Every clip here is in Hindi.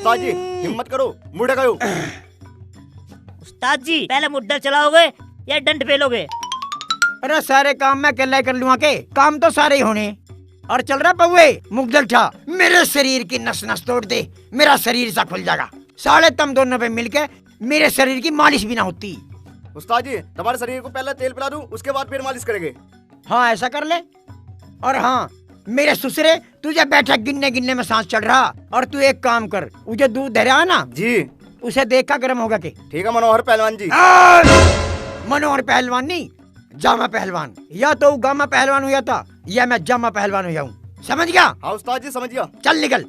उस्ताद जी हिम्मत करो, मुड़े गयो। उस्ताद जी पहले मुड्डा चलाओगे या डंड पेलोगे? अरे सारे काम मैं अकेला कर लूँगा के? काम तो सारे ही होने। और चल रहा पौवे मुगदल ठा, मेरे शरीर की नस नस तोड़ दे, मेरा शरीर सा खुल जाएगा। साले तुम दोनों पे मिलके मेरे शरीर की मालिश भी ना होती। उस्ताद जी तुम्हारे शरीर को पहले तेल पिला दूं, उसके बाद फिर मालिश करेंगे। हाँ ऐसा कर ले। और हाँ मेरे ससुरे, तुझे बैठा गिनने गिनने में सांस चढ़ रहा। और तू एक काम कर, मुझे दूध दे रहा ना जी, उसे देखा गर्म होगा के? ठीक है मनोहर पहलवान जी। मनोहर पहलवान नहीं, जामा पहलवान। या तो गामा पहलवान हुआ था या मैं जामा पहलवान हुआ हूँ, समझ गया? हाँ उस्ताद जी समझ गया। चल निकल।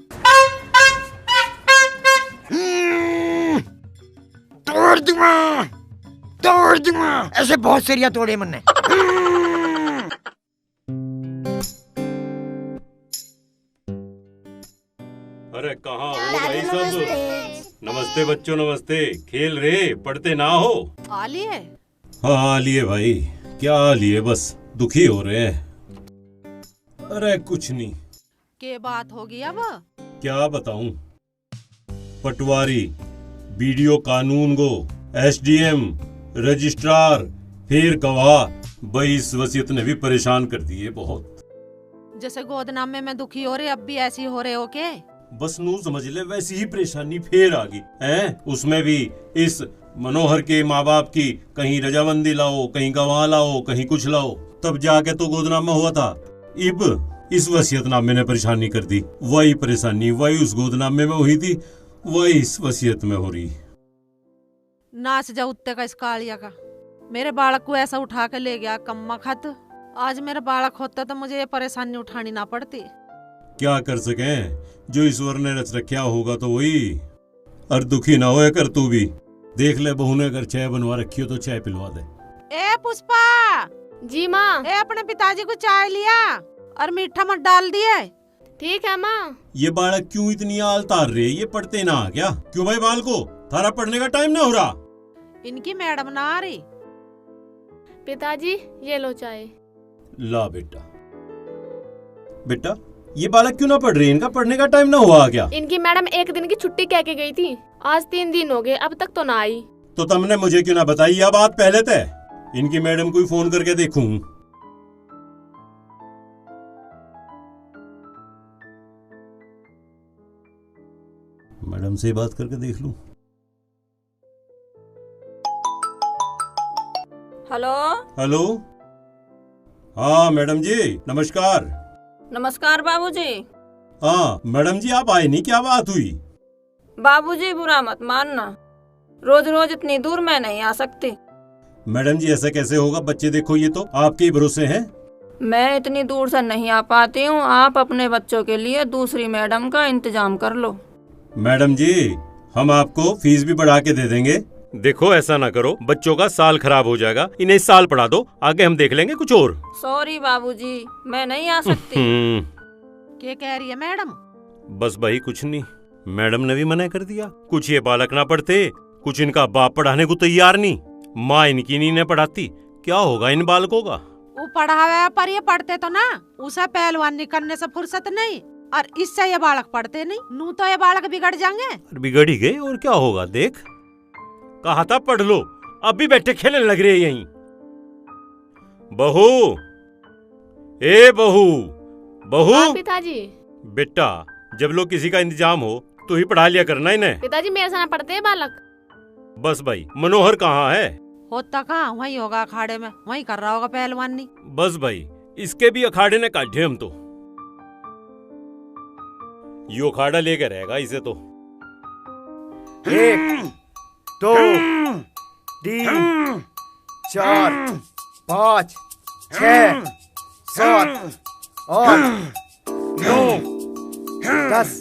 तोड़ दूंगा, तोड़ दूंगा, ऐसे बहुत सरिया तोड़े मन ने। अरे कहाँ हो भाई सब? नमस्ते बच्चों, नमस्ते। खेल रहे, पढ़ते ना हो? आ लिए? हाँ लिए भाई, क्या लिए, बस दुखी हो रहे हैं। अरे कुछ नहीं। के बात होगी अब? क्या बताऊं, पटवारी, बीडीओ कानून गो, एसडीएम, रजिस्ट्रार, फिर गवाह, भाई इस वसीयत ने भी परेशान कर दिए बहुत। जैसे गोदनामे में दुखी हो रहे, अब भी ऐसी हो रहे हो के? बस नू समझ ले, वैसी ही परेशानी फिर आ गई है। उसमें भी इस मनोहर के माँ बाप की कहीं रजामंदी लाओ, कहीं गवाह लाओ, कहीं कुछ लाओ, तब जाके तो गोदनामा हुआ था। इब इस वसीयतनामे ने परेशानी कर दी। वही परेशानी वही उस गोदनामे में हुई थी, वही इस वसीयत में हो रही। नाच जा उत्ते का इस कालिया का। मेरे बालक को ऐसा उठा के ले गया कम्मा खत। आज मेरा बालक होता तो मुझे ये परेशानी उठानी ना पड़ती। क्या कर सके, जो ईश्वर ने रच रखा होगा तो वही। और दुखी ना होए कर तू भी। देख ले बहू ने अगर चाय बनवा रखी हो तो चाय पिलवा दे। ए पुष्पा। जी माँ। ए अपने पिताजी को चाय लिया और मीठा मत डाल दिए। ठीक है माँ। ये बालक क्यों इतनी आल तार रहे, ये पढ़ते ना क्या? क्यों भाई बाल को, थारा पढ़ने का टाइम ना हो रहा? इनकी मैडम ना आ रही। पिताजी ये लो चाय। ला बेटा। बेटा ये बालक क्यों ना पढ़ रही, इनका पढ़ने का टाइम ना हुआ क्या? इनकी मैडम एक दिन की छुट्टी कह के गई थी, आज 3 दिन हो गए, अब तक तो ना आई। तो तुमने मुझे क्यों ना बताई यह बात पहले तय? इनकी मैडम को ही फोन करके देखूं। मैडम से बात करके देख लूं। हेलो। हेलो, हाँ मैडम जी नमस्कार। नमस्कार बाबूजी। हाँ मैडम जी आप आए नहीं, क्या बात हुई? बाबूजी बुरा मत मानना, रोज रोज इतनी दूर मैं नहीं आ सकती। मैडम जी ऐसा कैसे होगा, बच्चे देखो ये तो आपके ही भरोसे हैं। मैं इतनी दूर से नहीं आ पाती हूँ, आप अपने बच्चों के लिए दूसरी मैडम का इंतजाम कर लो। मैडम जी हम आपको फीस भी बढ़ा के दे देंगे। देखो ऐसा ना करो, बच्चों का साल खराब हो जाएगा, इन्हें इस साल पढ़ा दो, आगे हम देख लेंगे कुछ और। सॉरी बाबूजी मैं नहीं आ सकती। क्या कह रही है मैडम? बस भाई कुछ नहीं, मैडम ने भी मना कर दिया। कुछ ये बालक ना पढ़ते, कुछ इनका बाप पढ़ाने को तैयार नहीं, माँ इनकी नहीं पढ़ाती, क्या होगा इन बालकों का? वो पढ़ावे पर ये पढ़ते तो ना, उसे पहलवानी करने से फुर्सत नहीं, और इससे ये बालक पढ़ते नहीं। नू तो ये बालक बिगड़ जाएंगे। बिगड़ ही गए और क्या होगा, देख कहा था पढ़ लो, अब भी बैठे खेलने लग रहे हैं यहीं। बहू, ए बहू, बहू। हाँ पिताजी। बेटा जब लोग किसी का इंतजाम हो तो ही पढ़ा लिया करना इन्हें। पिताजी मेरे से ना पढ़ते हैं बालक। बस भाई मनोहर कहाँ है? होता कहाँ, वही होगा अखाड़े में, वही कर रहा होगा पहलवानी। बस भाई इसके भी अखाड़े ने काटे हम तो, यो अखाड़ा लेकर रहेगा इसे तो। 1 2 3 4 5 6 7 8 9 10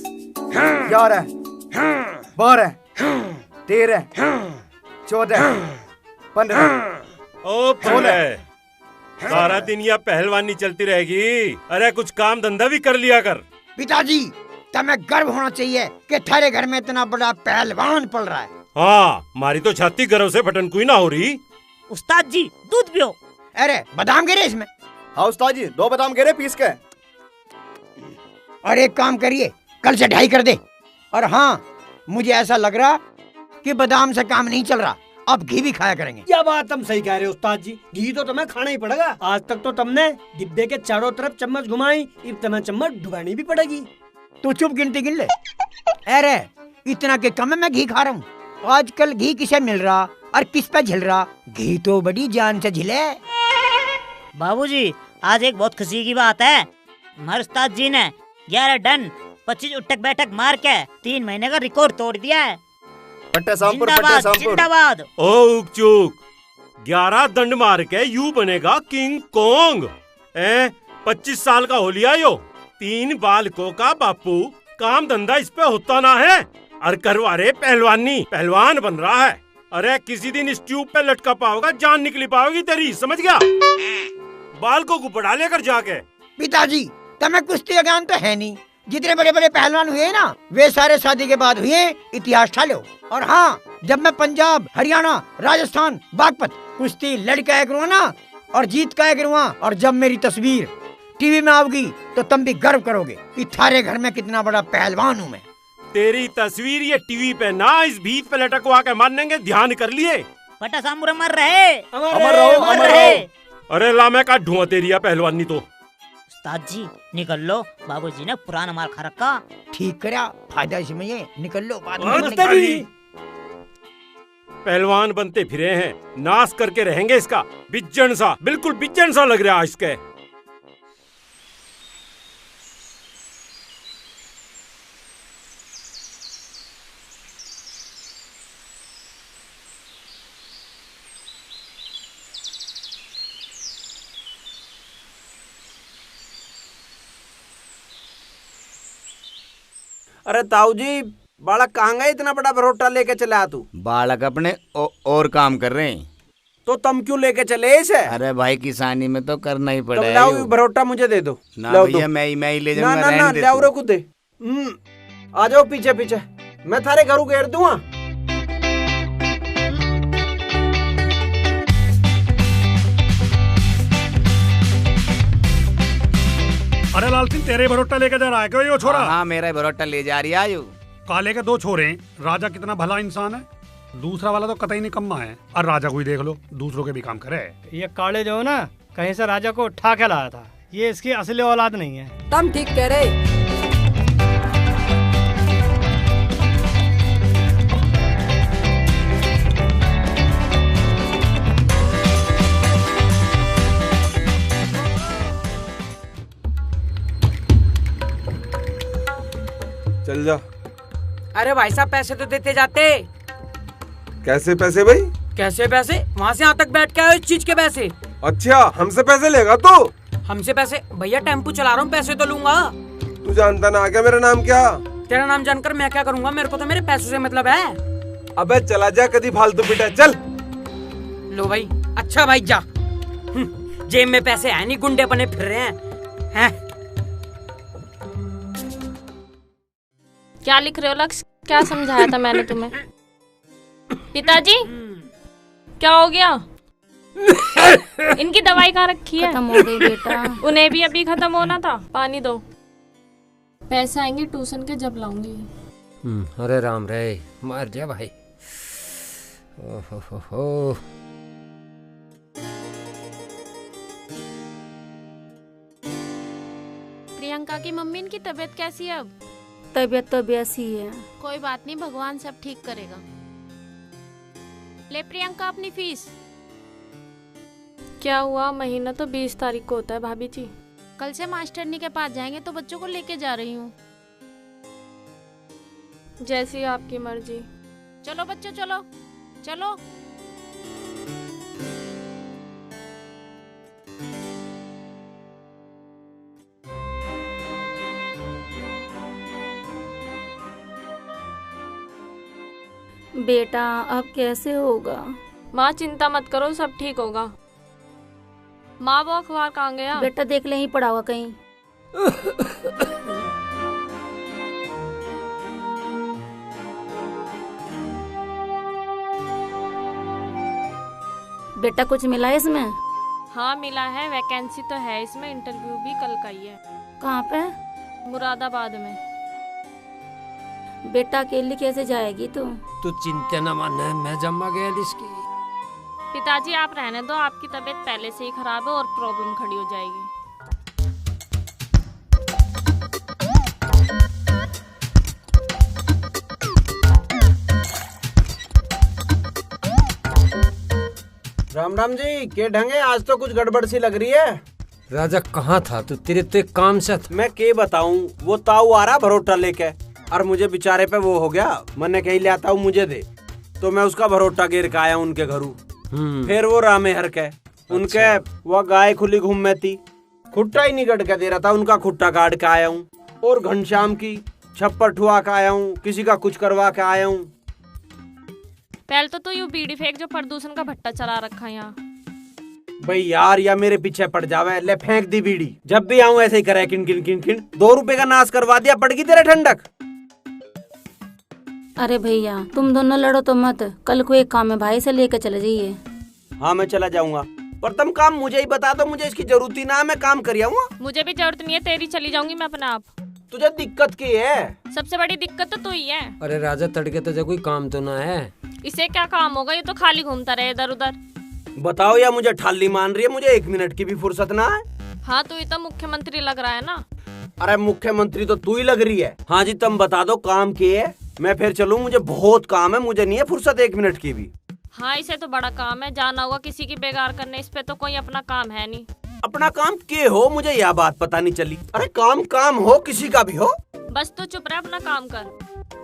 11 12 13 14 15। ओ फुले, सारा दिन यह पहलवानी चलती रहेगी, अरे कुछ काम धंधा भी कर लिया कर। पिताजी तुम्हें गर्व होना चाहिए कि थारे घर में इतना बड़ा पहलवान पल रहा है। हाँ हमारी तो छाती गर्व से फटन कोई ना हो रही। उस्ताद जी दूध पियो। अरे बादाम गिरे इसमें। हाँ उस्ताद जी 2 बादाम गिरे पीस के। और एक काम करिए, कल से 2.5 कर दे। और हाँ मुझे ऐसा लग रहा कि बादाम से काम नहीं चल रहा, अब घी भी खाया करेंगे। क्या बात तुम सही कह रहे हो उस्ताद जी, घी तो तुम्हें खाना ही पड़ेगा। आज तक तो तुमने डिब्बे के चारों तरफ चम्मच घुमाई, अब तुम्हें चम्मच डुबानी भी पड़ेगी। तू चुप गिनती गिन ले। अरे इतना के कम में मैं घी खा रहा हूँ। आजकल घी किसे मिल रहा और किस पे झिल रहा, घी तो बड़ी जान से झिले। बाबूजी आज एक बहुत खुशी की बात है, हमारे उस्ताद जी ने 11 डन 25 उठक बैठक मार के 3 महीने का रिकॉर्ड तोड़ दिया है। पट्टे सामपुर, पट्टे जिंदाबाद सामपुर। जिंदाबाद। ओ उकचूक, 11 दंड मार के यू बनेगा किंग कोंग। 25 साल का हो लिया यो, 3 बालकों का बापू, काम धंधा इस पे होता ना है, और करवारे पहलवानी, पहलवान बन रहा है। अरे किसी दिन इस ट्यूब पे लटका पाओगा, जान निकली पाओगी तेरी, समझ गया? बालकों को पढ़ा लेकर जाके। पिताजी तुम्हें कुश्ती ज्ञान तो है नहीं, जितने बड़े बड़े पहलवान हुए ना वे सारे शादी के बाद हुए, इतिहास ठा लो। और हाँ, जब मैं पंजाब, हरियाणा, राजस्थान, बागपत कुश्ती लड़का करूँगा ना और जीत का करूँगा, और जब मेरी तस्वीर टीवी में आओगी तो तुम भी गर्व करोगे कि थारे घर में कितना बड़ा पहलवान हूँ मैं। तेरी तस्वीर ये टीवी पे ना, इस भीत पे लटकवा के मानेंगे, ध्यान कर लिए? पट्टा सामपुर अमर रहे, अमर रहो, अमर रहे। अरे ला मैं का ढूंढ तेरी पहलवानी तो। उस्ताद जी निकल लो, बाबूजी ने पुराना माल खा रखा। ठीक करा, फायदा इसमें ये, निकल लो बाद में। पहलवान बनते फिरे हैं, नाश करके रहेंगे इसका। बिज्जन सा, बिल्कुल बिज्जन सा लग रहा है इसके। अरे ताऊ जी, बालक कहाँ गए इतना बड़ा भरोटा लेके चला तू? बालक अपने और काम कर रहे हैं। तो तुम क्यों लेके चले इसे? अरे भाई किसानी में तो करना ही तो पड़ेगा। लाओ भरोटा मुझे दे दो। ना लाओ भैया, दो। मैं ही ले ना जाऊंगा। ना ना, लाओ रे खुद। आ जाओ पीछे पीछे, मैं थारे घर घेर दूंगा। अरे लाल सिंह, तेरे भरोटा लेके जा रहा है क्यों ये छोरा? हाँ मेरा भरोटा ले जा रही है आयु। काले के 2 छोरे हैं, राजा कितना भला इंसान है, दूसरा वाला तो कतई निकम्मा है। और राजा को ही देख लो, दूसरों के भी काम करे। ये काले जो है ना, कहीं से राजा को उठा के लाया था, ये इसकी असली औलाद नहीं है। तुम ठीक कह रहे। चल जा। अरे भाई साहब पैसे तो देते जाते। कैसे पैसे भाई? कैसे पैसे? वहाँ से यहाँ तक बैठ के आए इस चीज के पैसे। अच्छा, हमसे पैसे लेगा तू? हमसे पैसे? भैया टेम्पू चला रहा हूँ, पैसे तो लूंगा। तू जानता ना क्या मेरा नाम क्या? तेरा नाम जानकर मैं क्या करूँगा, मेरे को तो मेरे पैसों से मतलब है। अबे चला जा, कभी फालतू पिटा। चल लो भाई। अच्छा भाई जा। जेब में पैसे है नहीं, गुंडे बने फिर रहे हैं। क्या लिख रहे हो लक्ष्य? क्या समझाया था मैंने तुम्हें? पिताजी क्या हो गया? इनकी दवाई कहाँ रखी है? खत्म हो गई बेटा। उन्हें भी अभी खत्म होना था, पानी दो। पैसे आएंगे ट्यूशन के जब लाऊंगी। अरे राम रे, मार जा भाई। ओहो। प्रियंका की मम्मी, इनकी तबीयत कैसी है अब? तबीयत तो वैसी ही है। कोई बात नहीं, भगवान सब ठीक करेगा। ले प्रियंका अपनी फीस। क्या हुआ? महीना तो 20 तारीख को होता है भाभी जी। कल से मास्टरनी के पास जाएंगे तो बच्चों को लेके जा रही हूँ। जैसी आपकी मर्जी। चलो बच्चों चलो चलो। बेटा अब कैसे होगा? माँ चिंता मत करो, सब ठीक होगा। माँ वो अखबार कहाँ गया? बेटा देख ले, ही पड़ा हुआ कहीं। बेटा कुछ मिला है इसमें? हाँ मिला है, वैकेंसी तो है इसमें, इंटरव्यू भी कल का ही है। कहाँ पे? मुरादाबाद में। बेटा अकेली कैसे जाएगी तू? तू चिंता न माने, मैं जमा गया इसकी। पिताजी आप रहने दो, आपकी तबीयत पहले से ही खराब है और प्रॉब्लम खड़ी हो जाएगी। राम राम जी, के ढंगे आज तो कुछ गड़बड़ सी लग रही है। राजा कहाँ था तू? तेरे तो एक काम से था। मैं के बताऊं, वो ताऊ आ रहा भरोटा लेके और मुझे बेचारे पे वो हो गया। मैंने कहीं ले आता हूँ मुझे दे, तो मैं उसका भरोटा गिर के आया उनके घरू। फिर वो रामे हर के उनके वो गाय खुली घूम में थी, खुट्टा ही नहीं गड़ के दे रहा था, उनका खुट्टा काट के आया हूँ। और घनश्याम की छप्पर ठुआ के आया हूँ, किसी का कुछ करवा के आया हूँ। पहले तो तू यूं बीड़ी फेंक जो प्रदूषण का भट्टा चला रखा है यहाँ। भाई यार, या मेरे पीछे पड़ जावे, ले फेंक दी बीड़ी। जब भी आऊं ऐसे ही करे किन किन किन किन। 2 रुपए का नाश करवा दिया, पड़ गई तेरे ठंडक। अरे भैया तुम दोनों लड़ो तो मत, कल को एक काम है भाई से लेकर चले जाइए। हाँ मैं चला जाऊंगा, पर तुम काम मुझे ही बता दो, मुझे इसकी जरूरत ही ना, मैं काम कर आऊंगा। मुझे भी जरूरत नहीं है, तेरी चली जाऊंगी मैं अपने आप। तुझे दिक्कत की है? सबसे बड़ी दिक्कत तो तू ही है। अरे राजा तड़के तो कोई काम तो ना है। इसे क्या काम होगा, ये तो खाली घूमता रहे इधर उधर। बताओ, या मुझे ठाली मान रही है, मुझे 1 मिनट की भी फुर्सत ना है। हाँ तू ही तो मुख्यमंत्री लग रहा है ना। अरे मुख्यमंत्री तो तू ही लग रही है। हाँ जी, तुम बता दो काम की है, मैं फिर चलूं, मुझे बहुत काम है, मुझे नहीं है फुर्सत 1 मिनट की भी। हाँ इसे तो बड़ा काम है, जाना होगा किसी की बेगार करने, इस पे तो कोई अपना काम है नहीं। अपना काम के हो, मुझे यह बात पता नहीं चली। अरे काम काम हो, किसी का भी हो, बस तू चुप रह, अपना काम कर।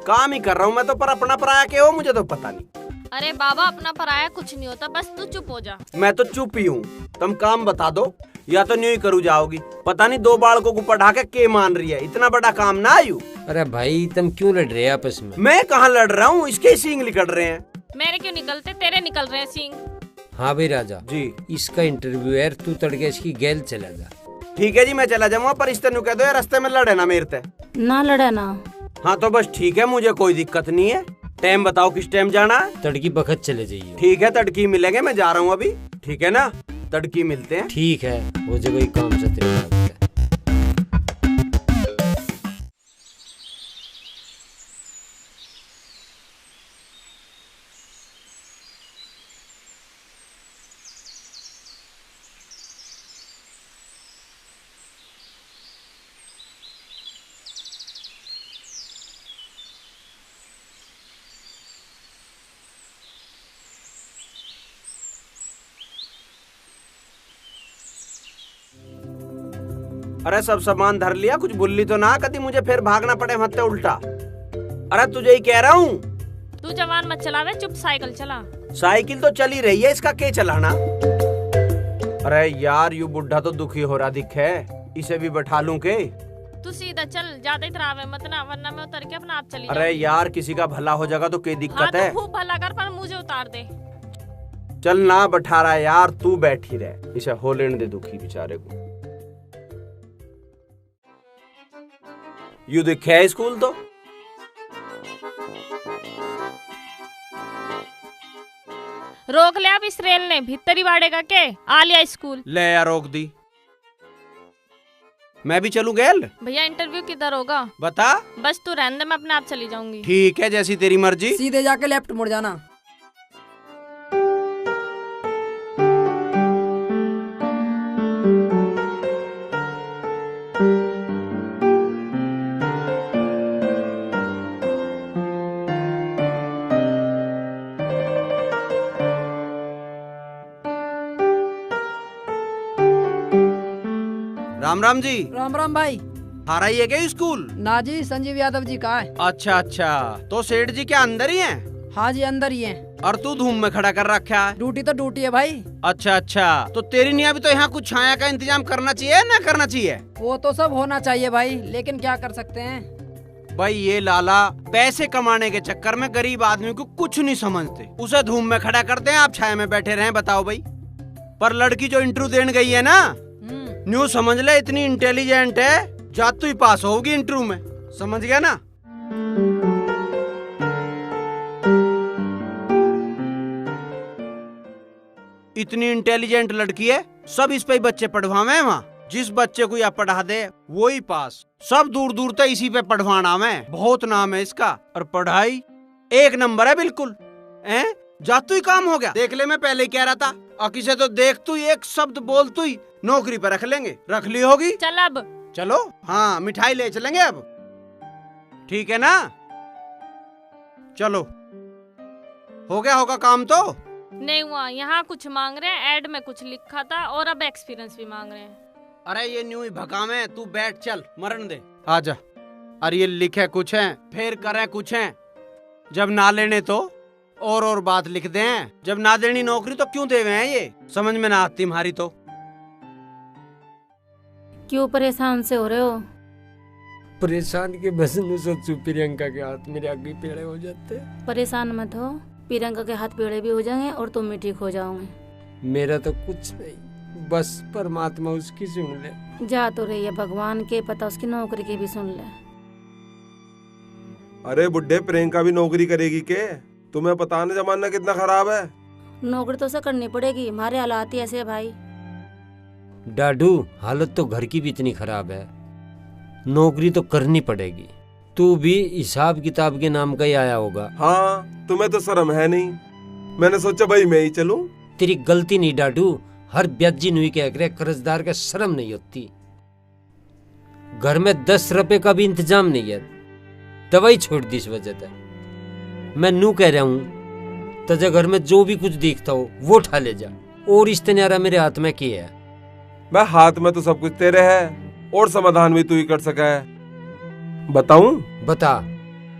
काम ही कर रहा हूँ मैं तो, पर अपना पराया के हो मुझे तो पता नहीं। अरे बाबा अपना पराया कुछ नहीं होता, बस तू चुप हो जा। मैं तो चुप ही हूँ, तुम काम बता दो या तो न्यू ही करू जाओगी। पता नहीं 2 बालकों को पढ़ा के मान रही है, इतना बड़ा काम ना आयु। अरे भाई तुम क्यों लड़ रहे हैं आपस में? मैं कहाँ लड़ रहा हूँ, इसके सींग निकल रहे हैं। मेरे क्यों निकलते, तेरे निकल रहे हैं सींग। हाँ भाई राजा जी, इसका इंटरव्यू है, तू तड़के इसकी गैल चला जा। ठीक है जी, मैं चला जाऊंगा, पर इस कह दो रास्ते में लड़े ना मेरे से। ना लड़े ना। हाँ तो बस ठीक है, मुझे कोई दिक्कत नहीं है। टाइम बताओ किस टाइम जाना है? तड़की बखत चले जाइए। ठीक है, तड़की मिलेंगे, मैं जा रहा हूँ अभी। ठीक है ना, तड़की मिलते हैं। ठीक है, वो जो कोई काम से तेरे बात है। अरे सब सामान धर लिया, कुछ बुल्ली तो ना कभी मुझे फिर भागना पड़े मत्ते उल्टा। अरे तुझे ही कह रहा हूँ। तू जवान मत चलावे, चुप साइकिल चला। साइकिल तो चली रही है, इसका क्या चलाना? अरे यार यू बुढ़ा तो दुखी हो रहा दिखे, इसे भी बैठा लूं के? तू सीधा चल, ज्यादा इतरावे मत ना, वरना मैं उतर के अपना आप चली अरे यार किसी का भला हो जाएगा तो क्या दिक्कत है? तो खूब भला कर, पर मुझे उतार दे। चल ना बैठा रहा यार, तू बैठी रहे, इसे हो लेने दे दुखी बेचारे को। यू दिखे है स्कूल तो? रोक ले अब इस रेल ने, भीतर ही बाड़ेगा के आ लिया स्कूल। ले यार रोक दी, मैं भी चलूं गैल? भैया इंटरव्यू किधर होगा बता। बस तू रहने दे, मैं अपने आप चली जाऊंगी। ठीक है, जैसी तेरी मर्जी। सीधे जाके लेफ्ट मुड़ जाना। राम राम जी। राम राम भाई। हारा ही है क्या स्कूल? ना जी, संजीव यादव जी का है। अच्छा अच्छा, तो सेठ जी क्या अंदर ही हैं? हाँ जी अंदर ही हैं। और तू धूम में खड़ा कर रखा है? ड्यूटी तो ड्यूटी है भाई। अच्छा अच्छा, तो तेरी नहीं अभी तो यहाँ कुछ छाया का इंतजाम करना चाहिए ना करना चाहिए? वो तो सब होना चाहिए भाई, लेकिन क्या कर सकते हैं भाई। ये लाला पैसे कमाने के चक्कर में गरीब आदमी को कुछ नहीं समझते, उसे धूम में खड़ा करते हैं, आप छाया में बैठे रहे। बताओ भाई। पर लड़की जो इंटरव्यू देने गई है ना, न्यू समझ ले इतनी इंटेलिजेंट है, जातू ही पास होगी इंटरव्यू में, समझ गया ना? इतनी इंटेलिजेंट लड़की है, सब इस पे ही बच्चे पढ़वावे हैं वहाँ। जिस बच्चे को यह पढ़ा दे वो ही पास। सब दूर दूर तक इसी पे पढ़वाना मैं, बहुत नाम है इसका। और पढ़ाई 1 नंबर है बिल्कुल। जातू ही काम हो गया। देख ले, मैं पहले ही कह रहा था। और किसे तो देख तू एक शब्द बोल तू ही नौकरी पे रख लेंगे। रख ली होगी? चल अब चलो, हाँ मिठाई ले चलेंगे अब, ठीक है ना? चलो, हो गया होगा काम तो? नहीं हुआ। यहाँ कुछ मांग रहे हैं, ऐड में कुछ लिखा था, और अब एक्सपीरियंस भी मांग रहे हैं। अरे ये न्यू ही भगा में, तू बैठ, चल मरण दे, आजा। अरे ये लिखे कुछ है, फिर करे कुछ है। जब ना लेने तो और बात लिख दे हैं। जब ना देनी नौकरी तो क्यों देवे हैं? ये समझ में ना आती तुम्हारी तो। क्यों परेशान से हो रहे हो? परेशान के बस न सोचू प्रियंका के हाथ मेरे आगे पेड़े हो जाते। परेशान मत हो, प्रियंका के हाथ पेड़े भी हो जाएंगे और तुम भी ठीक हो जाओगे। मेरा तो कुछ नहीं, बस परमात्मा उसकी सुन ले। जा तो रही है भगवान के, पता उसकी नौकरी की भी सुन ले। अरे बुड्ढे, प्रियंका भी नौकरी करेगी के? तुम्हें पता ना जमाना कितना खराब है। नौकरी तो उसे करनी पड़ेगी, हमारे हालात ही ऐसे है भाई। डाडू, हालत तो घर की भी इतनी खराब है, नौकरी तो करनी पड़ेगी। तू भी हिसाब किताब के नाम का ही आया होगा। हाँ, तुम्हें तो शर्म है नहीं। मैंने सोचा भाई मैं ही चलूं। तेरी गलती नहीं डाडू, हर ब्याजी नुई के अगले कर्जदार का शर्म नहीं होती। घर में 10 रुपए का भी इंतजाम नहीं है, दवाई छोड़ दी इस वजह से। मैं नू कह रहा हूँ, तुझे घर में जो भी कुछ दिखता हो वो उठा ले जा। और इस तनियारा मेरे हाथ में क्या है? मैं हाथ में तो सब कुछ तेरे है, और समाधान भी तू ही कर सका है। बताऊं? बता।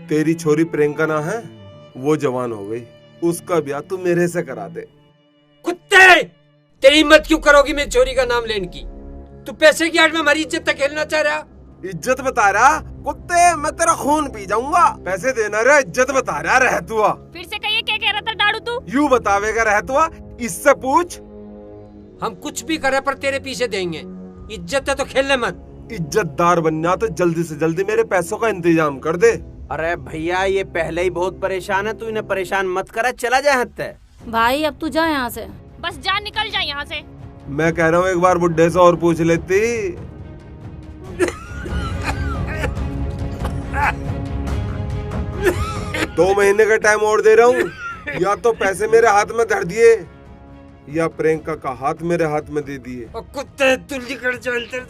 तेरी छोरी प्रियंका ना है, वो जवान हो गई, उसका ब्याह तू मेरे से करा दे। कुत्ते, तेरी हिम्मत क्यों करोगी मेरी छोरी का नाम लेने की? तू पैसे की आड़ में हमारी इज्जत तक खेलना चाह रहा? इज्जत बता रहा? कुत्ते, मैं तेरा खून पी जाऊंगा। पैसे देना रे, इज्जत बता रहा। रह तू फिर से कहिए, क्या कह रहा था डाडू तू? यूं बतावेगा रह तू, इससे पूछ। हम कुछ भी करे पर तेरे पीछे देंगे, इज्जत है तो खेलने मत। इज्जतदार बनना तो जल्दी से जल्दी मेरे पैसों का इंतजाम कर दे। अरे भैया, ये पहले ही बहुत परेशान है, तू इन्हें परेशान मत करा, चला जा हत्ते। भाई अब तू जा यहाँ से, बस जा, निकल जा यहाँ से। मैं कह रहा हूँ एक बार बुड्ढे से और पूछ लेती। 2 महीने का टाइम और दे रहा हूँ, या तो पैसे मेरे हाथ में धर दिए या प्रियंका का हाथ मेरे हाथ में दे दिए। कुत्ते, तू निकल चलते।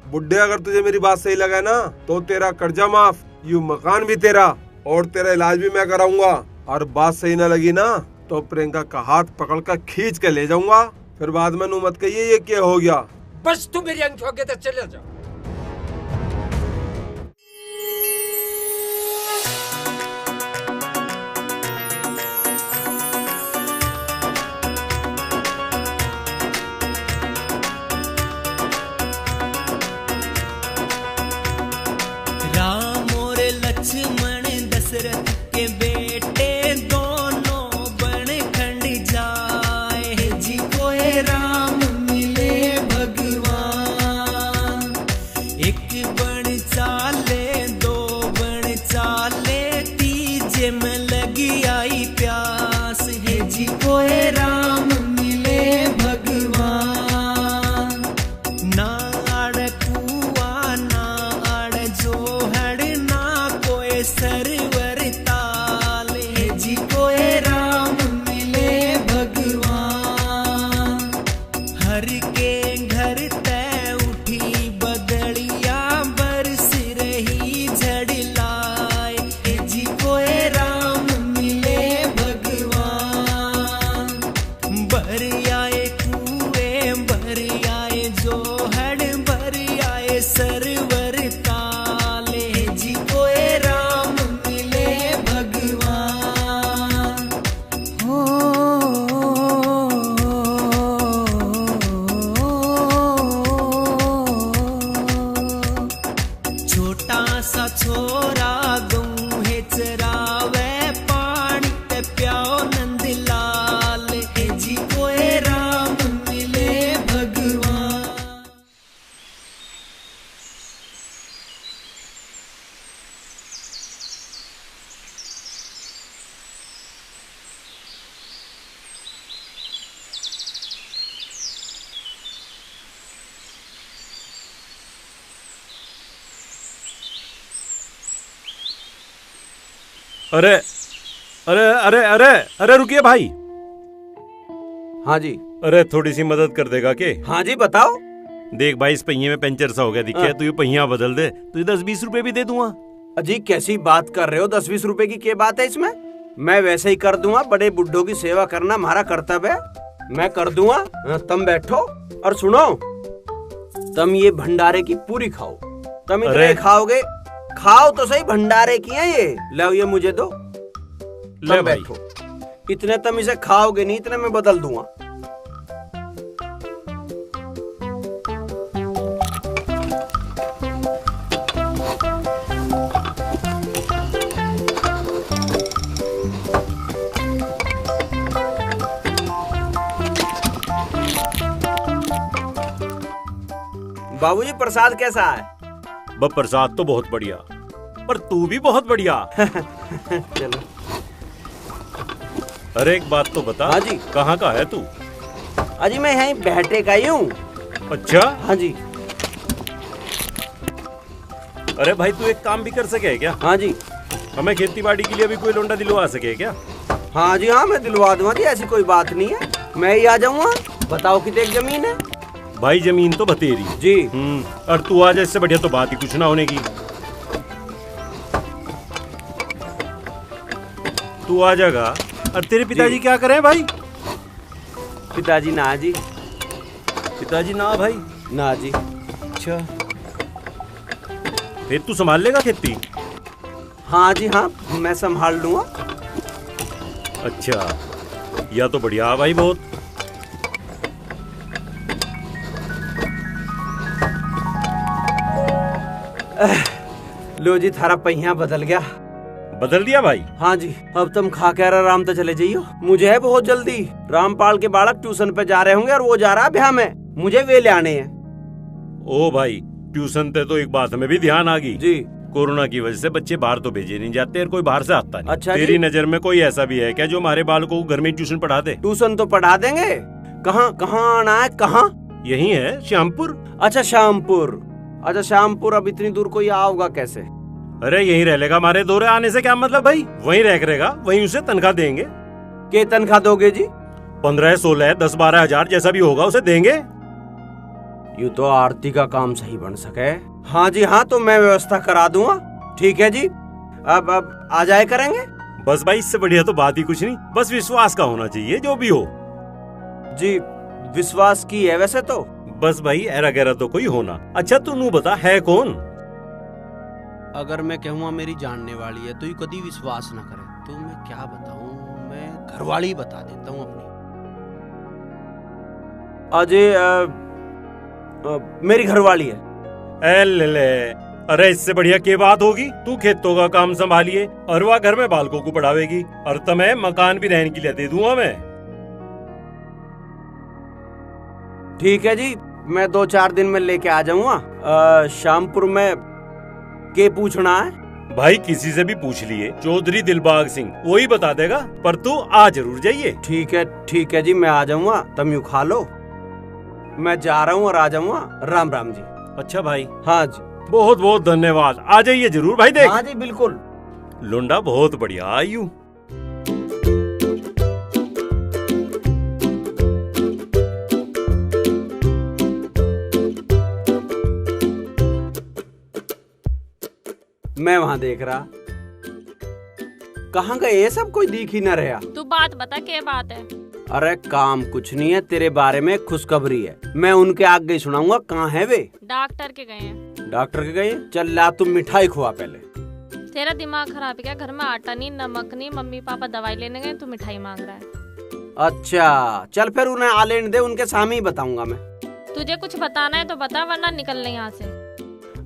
बुड्ढे, अगर तुझे मेरी बात सही लगा ना तो तेरा कर्जा माफ, यूं मकान भी तेरा, और तेरा इलाज भी मैं कराऊंगा। और बात सही ना लगी ना तो प्रियंका का हाथ पकड़कर खींच के ले जाऊंगा। फिर बाद में नू मत कहिए ये क्या हो गया। बस तू मेरी आंख के तो चले जा। राम और लक्ष्मण दशरथ के बेटे दोनों बन खंड जाए जी, कोई राम मिले भगवान। एक बन चाले, 2 बन चाले, तीजे में लगी आई प्यास है जी, कोई राम मिले भगवान। ना आड़ कुआ ना आड़ जोहड़, ना कोई सरवर ताल है जी, कोई राम मिले भगवान। हर के घर तय उठी बदलिया, बरस रही झड़ लाए है जी, कोई राम मिले भगवान। बर आए कुएं, बर आए जोहड़, बर आए सरवर ताले जी, कोई राम मिले भगवान। हो छोटा सा छोरा गऊ है चरावे, पानी पे प्याओ नंद लाल है जी, कोई राम मिले भगवान। अरे अरे अरे अरे अरे रुकिए भाई। हाँ जी। अरे थोड़ी सी मदद कर देगा के? हाँ जी बताओ। देख भाई, इस पहिए में पंचर सा हो गया दिखे, तू ये पहिया बदल दे, तुझे 10-20 रुपए भी दे दूंगा। अजी कैसी बात कर रहे हो, 10-20 रुपए की क्या बात है इसमें? मैं वैसे ही कर दूंगा, बड़े बुड्ढों की सेवा करना हमारा कर्तव्य है, मैं कर दूंगा। तुम बैठो और सुनो, तुम ये भंडारे की पूरी खाओ। तुम इतने खाओगे, खाओ तो सही, भंडारे की है ये। लो ये मुझे दो, तुम बैठो। इतने तुम इसे खाओगे नहीं, इतने मैं बदल दूंगा। बाबूजी प्रसाद कैसा है? प्रसाद तो बहुत बढ़िया, पर तू भी बहुत बढ़िया। चलो। अरे एक बात तो बता। हाँ जी। कहाँ का है तू? अजी मैं यहीं बैठे का ही हूँ। अच्छा। हाँ जी। अरे भाई तू एक काम भी कर सके क्या? हाँ जी। हमें खेती बाड़ी के लिए भी कोई लोंडा दिलवा सके क्या? हाँ जी हाँ, मैं दिलवा दूंगा जी, ऐसी कोई बात नहीं है, मैं ही आ जाऊंगा। बताओ कितनी जमीन है? भाई जमीन तो बतेरी जी। और तू आ जा, इससे बढ़िया तो बात ही कुछ ना होने की। तू आ जाएगा। और तेरे पिताजी क्या करें भाई? पिताजी ना जी। पिताजी ना भाई? ना जी। अच्छा, फिर तू संभाल लेगा खेती? हाँ जी हाँ, मैं संभाल लूंगा। अच्छा, या तो बढ़िया भाई बहुत। लो जी, थारा पहिया बदल गया। बदल दिया भाई? हाँ जी। अब तुम खा कर आराम तो चले जाइयो, मुझे है बहुत जल्दी। रामपाल के बालक ट्यूशन पे जा रहे होंगे और वो जा रहा है ब्याह में, मुझे वे ले आने हैं। ओ भाई, ट्यूशन पे तो एक बात हमें भी ध्यान आ गई जी। कोरोना की वजह से बच्चे बाहर तो भेजे नहीं जाते और कोई बाहर से आता नहीं। अच्छा तेरी जी? नजर में कोई ऐसा भी है क्या जो हमारे बालकों को घर में ट्यूशन पढ़ा दे? ट्यूशन तो पढ़ा देंगे। कहाँ कहाँ आना है? कहाँ? यही है श्यामपुर। अच्छा श्यामपुर। अच्छा श्यामपुर, अब इतनी दूर कोई आओगा कैसे? अरे यहीं रह लेगा, हमारे दौरे आने से क्या मतलब भाई? वहीं रह करेगा, वहीं उसे तनख्वाह देंगे। क्या तनख्वाह दोगे जी? 15, 16, 10-12 हजार जैसा भी होगा उसे देंगे। यूँ तो आरती का काम सही बन सके। हाँ जी हाँ, तो मैं व्यवस्था करा दूंगा। ठीक है जी, अब आ जाए करेंगे। बस भाई, इससे बढ़िया तो बात ही कुछ नहीं, बस विश्वास का होना चाहिए जो भी हो। जी विश्वास की है वैसे तो। बस भाई, ऐरा गैरा तो कोई होना। अच्छा तू नू बता, है कौन? अगर मैं कहूँगा मेरी जानने वाली है तो ये कभी विश्वास ना करे, तो मैं क्या बताऊँ, मैं घरवाली बता देता हूँ अपनी। अजय मेरी घरवाली है। ले, अरे इससे बढ़िया क्या बात होगी? तू खेतों का काम संभालिए और वह घर में बालकों को पढ़ावेगी, और तुम्हें मकान भी रहने के लिए दे दूंगा मैं। ठीक है जी, मैं 2-4 दिन में लेके आ जाऊंगा। श्यामपुर में के पूछना है? भाई किसी से भी पूछ लिए, चौधरी दिलबाग सिंह, वही बता देगा, पर तू आ जरूर जाइए। ठीक है जी, मैं आ जाऊंगा। तुम यूँ खा लो, मैं जा रहा हूँ और आ जाऊंगा। राम राम जी। अच्छा भाई। हाँ जी, बहुत बहुत धन्यवाद, आ जाइए जरूर भाई। देख। हाँ जी बिल्कुल। लोंडा बहुत बढ़िया आयु। मैं वहाँ देख रहा, कहाँ गए ये सब, कोई दिख ही न रहा। तू बात बता, क्या बात है? अरे काम कुछ नहीं है, तेरे बारे में खुशखबरी है, मैं उनके आगे सुनाऊंगा। कहाँ है वे? डॉक्टर के गए हैं। डॉक्टर के गए? चल ला, तुम मिठाई खुआ पहले। तेरा दिमाग खराब है क्या? घर में आटा नहीं, नमक नहीं, मम्मी पापा दवाई लेने गए, तू मिठाई मांग रहा है। अच्छा चल फिर उन्हें आ लेने दे, उनके सामने ही बताऊंगा मैं। तुझे कुछ बताना है तो बता, वरना निकल ले यहाँ से।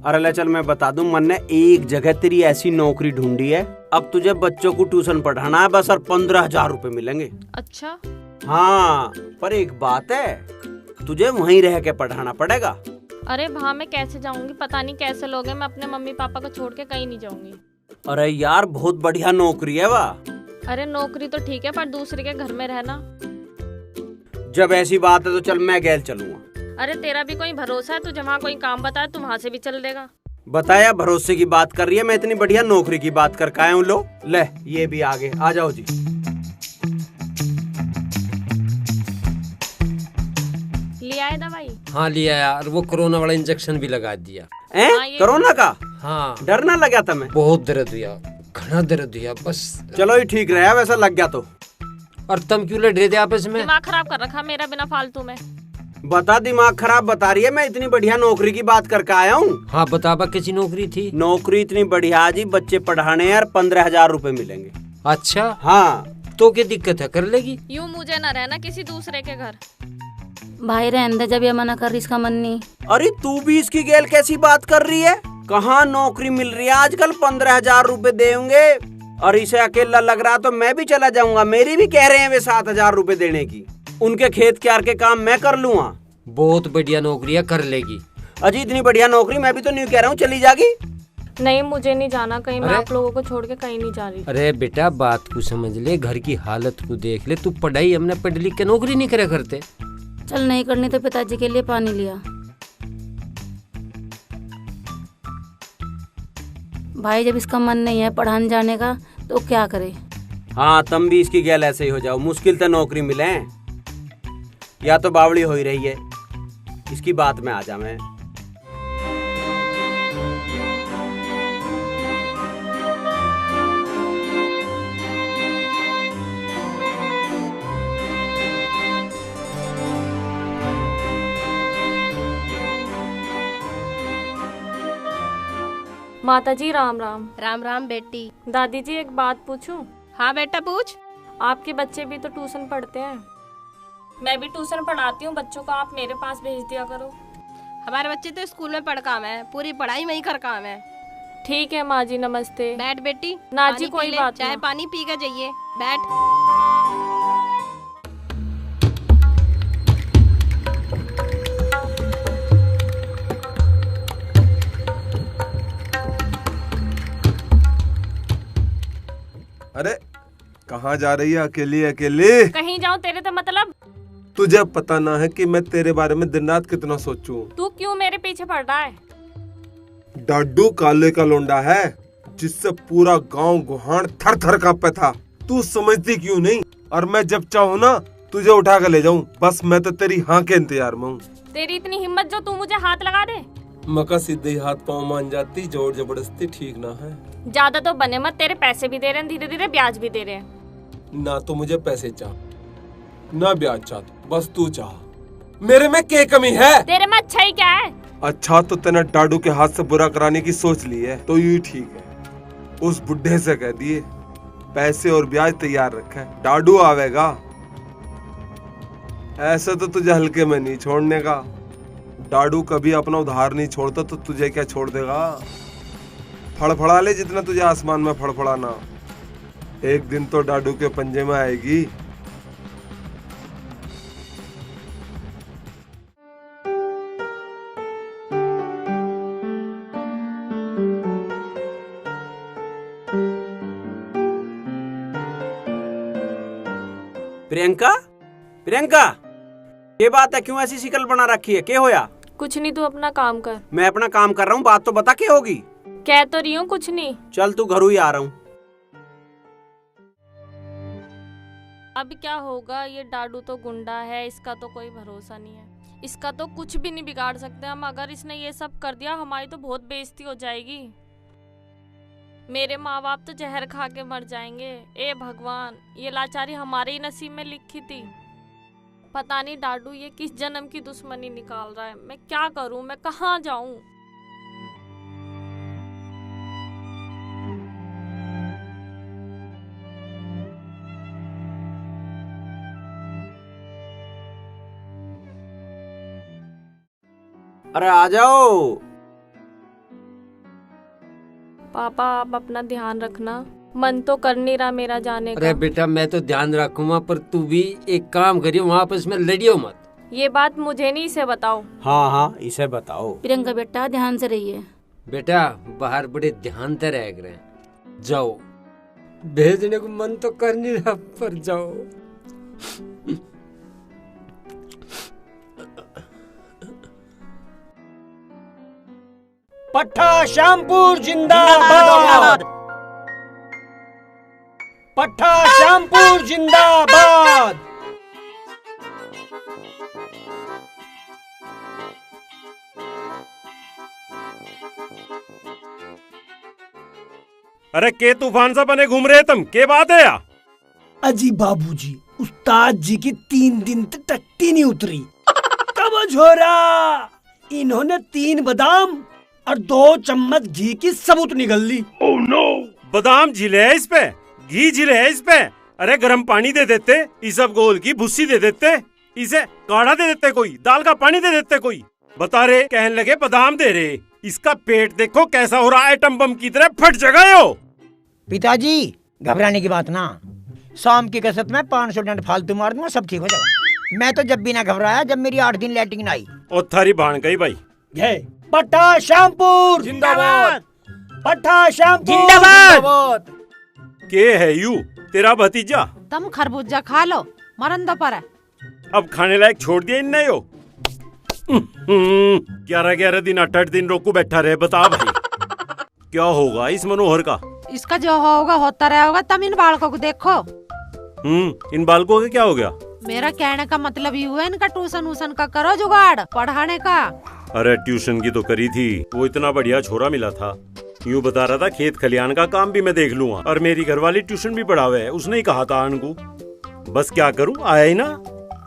अरे ले चल, मैं बता दूं, मन ने एक जगह तेरी ऐसी नौकरी ढूंढी है, अब तुझे बच्चों को ट्यूशन पढ़ाना है बस, और 15,000 रुपए मिलेंगे। अच्छा। हाँ, पर एक बात है, तुझे वहीं रह के पढ़ाना पड़ेगा। अरे वहाँ मैं कैसे जाऊंगी? पता नहीं कैसे लोग हैं, मैं अपने मम्मी पापा को छोड़ के कहीं नहीं जाऊंगी। अरे यार बहुत बढ़िया नौकरी है वाह। अरे नौकरी तो ठीक है, पर दूसरे के घर में रहना। जब ऐसी बात है तो चल मैं गैल चलूंगा। अरे तेरा भी कोई भरोसा है? तुझे वहाँ कोई काम बताए, तू वहाँ से भी चल देगा। बताया भरोसे की बात कर रही है, मैं इतनी बढ़िया नौकरी की बात कर आया हूँ। लो ले, ये भी आगे आ जाओ जी। लिया है दवाई? हाँ लिया यार, वो कोरोना वाला इंजेक्शन भी लगा दिया। कोरोना का? हाँ। डर ना लगा था? मैं बहुत दर्द हुआ, घना दर्द हुआ, बस। चलो ही ठीक रहा, वैसा लग गया तो। और तुम क्यों लड़ रहे थे आपस में? दिमाग खराब कर रखा मेरा बिना फालतू में। बता, दिमाग खराब बता रही है? मैं इतनी बढ़िया नौकरी की बात करके आया हूँ। हाँ बता, कैसी नौकरी थी? नौकरी इतनी बढ़िया जी, बच्चे पढ़ाने यार 15,000 रूपए मिलेंगे। अच्छा हाँ, तो क्या दिक्कत है, कर लेगी? यूँ मुझे न रहना किसी दूसरे के घर। भाई रहने दे, जब ये मना कर रही इसका मन नहीं। अरे तू भी इसकी गैल कैसी बात कर रही है? कहाँ नौकरी मिल रही है आजकल? 15,000 रूपए देंगे और इसे अकेला लग रहा तो मैं भी चला जाऊंगा। मेरी भी कह रहे हैं वे 7,000 रूपए देने की। उनके खेत क्यार के काम मैं कर लूंगा। बहुत बढ़िया नौकरी है, कर लेगी। अजी इतनी बढ़िया नौकरी, मैं भी तो नहीं कह रहा हूँ चली जागी। नहीं मुझे नहीं जाना कहीं, मैं आप लोगों को छोड़ के कहीं नहीं जा रही। अरे बेटा बात को समझ ले, घर की हालत को देख ले। तू पढ़ाई हमने पढ़ लिख के नौकरी नहीं करे करते। चल नहीं करनी तो पिताजी के लिए पानी लिया। भाई जब इसका मन नहीं है पढ़ाने जाने का तो क्या करे? हाँ तुम भी इसकी गैल ऐसे ही हो जाओ। मुश्किल तो नौकरी मिले, या तो बावड़ी हो ही रही है। इसकी बात में आ जा। मैं माता जी राम राम। राम राम बेटी। दादी जी एक बात पूछूं? हाँ बेटा पूछ। आपके बच्चे भी तो ट्यूशन पढ़ते हैं, मैं भी ट्यूशन पढ़ाती हूँ बच्चों को, आप मेरे पास भेज दिया करो। हमारे बच्चे तो स्कूल में पढ़ काम है, पूरी पढ़ाई में ही कर काम है। ठीक है माँ जी, नमस्ते। बैठ बेटी। ना जी कोई बात चाहे पानी पी के जाइए। बैठ। अरे कहाँ जा रही है अकेली अकेली? कहीं जाऊँ तेरे तो मतलब? तुझे पता ना है कि मैं तेरे बारे में दिन रात कितना सोचूं। तू क्यों मेरे पीछे पड़ रहा है? डाडू काले का लोंडा है, जिससे पूरा गांव गुहान थर थर कांपे था। तू समझती क्यों नहीं? और मैं जब चाहूँ ना तुझे उठा कर ले जाऊँ। बस मैं तो तेरी हाँ के इंतजार में हूँ। तेरी इतनी हिम्मत जो तू मुझे हाथ लगा दे? मका सीधे ही हाथ पाँव मान जाती, जोर जबरदस्ती ठीक ना है। ज्यादा तो बने मत, तेरे पैसे भी दे रहे हैं, धीरे धीरे ब्याज भी दे रहे हैं। ना तो मुझे पैसे चाह, ना ब्याज चाह, बस तू चाह। मेरे में क्या कमी है? तेरे में अच्छा ही क्या है? अच्छा तो तेने डाडू के हाथ से बुरा कराने की सोच ली है, तो ये ठीक है। उस बुढ़े से कह दिए पैसे और ब्याज तैयार रखे, डाडू आवेगा। ऐसे तो तुझे हल्के में नहीं छोड़ने का। डाडू कभी अपना उधार नहीं छोड़ता, तो तुझे क्या छोड़ देगा? फड़फड़ा ले जितना तुझे आसमान में फड़फड़ाना, एक दिन तो डाडू के पंजे में आएगी। प्रियंका, प्रियंका, ये बात है? क्यों ऐसी शिकल बना रखी है? क्या होया? कुछ नहीं, तू अपना काम कर। मैं अपना काम कर रहा हूँ, बात तो बता क्या होगी? कह तो रही हूँ कुछ नहीं। चल तू घरों ही आ रहा हूँ। अब क्या होगा? ये डाडू तो गुंडा है, इसका तो कोई भरोसा नहीं है। इसका तो कुछ भी नहीं बिगाड़ सकते हम। अगर इसने ये सब कर दिया हमारी तो बहुत बेइज्जती हो जाएगी। मेरे माँ बाप तो जहर खा के मर जाएंगे। ए भगवान, ये लाचारी हमारे ही नसीब में लिखी थी। पता नहीं डाडू ये किस जन्म की दुश्मनी निकाल रहा है। मैं क्या करूं? मैं कहाँ जाऊं? अरे आ जाओ। पापा आप अपना ध्यान रखना, मन तो कर नहीं रहा मेरा जाने का। अरे बेटा मैं तो ध्यान रखूंगा, पर तू भी एक काम करियो, वहाँ आपस में लड़ियो मत। ये बात मुझे नहीं, इसे बताओ। हाँ हाँ इसे बताओ। प्रियंका बेटा ध्यान से रहिए। बेटा बाहर बड़े ध्यान से रह गए, जाओ। भेजने को मन तो कर नहीं रहा, पर जाओ। पट्टा श्यामपुर जिंदाबाद। पट्टा श्यामपुर जिंदाबाद। अरे के तूफान सा बने घूम रहे तुम, के बात है या? अजी बाबूजी, उस्ताद जी की 3 दिन तक टट्टी नहीं उतरी। कब झोरा इन्होंने 3 बादाम और 2 चम्मच घी की सबूत निकल ली। Oh no! बादाम झिले है इस पे, घी झिले है इस पे। अरे गर्म पानी दे देते, इसब गोल की भुस्सी दे देते, इसे काढ़ा दे देते, कोई दाल का पानी दे देते कोई। बता रहे कहने लगे बादाम दे रहे, इसका पेट देखो कैसा हो रहा है, एटम बम की तरह फट जगह हो। पिताजी घबराने की बात ना, शाम की कसरत में 500 डंड फालतू मार दूंगा, सब ठीक हो जाएगा। मैं तो जब भी ना घबराया जब मेरी 8 दिन लैट्रिन आई। और थारी भान गई भाई। पट्टा श्यामपुर जिंदाबाद। पट्टा श्यामपुर जिंदाबाद। के है यू तेरा भतीजा? तुम खरबूजा खा लो, मरन दो पर है। अब खाने लायक छोड़ दिया इन नहीं हो। 11 दिन 8 दिन रोकू बैठा रहे, बता भाई क्या होगा इस मनोहर का? इसका जो होगा होता रहेगा। तुम इन बालकों को देखो। इन बालकों का क्या हो गया? मेरा कहने का मतलब ये हुआ, इनका ट्यूशन वूशन का करो जुगाड़ पढ़ाने का। अरे ट्यूशन की तो करी थी, वो इतना बढ़िया छोरा मिला था, यूँ बता रहा था खेत खलियान का काम भी मैं देख लूंगा, और मेरी घरवाली ट्यूशन भी पढ़ावे है, उसने ही कहा था अनकू। बस क्या करूँ, आया ही ना।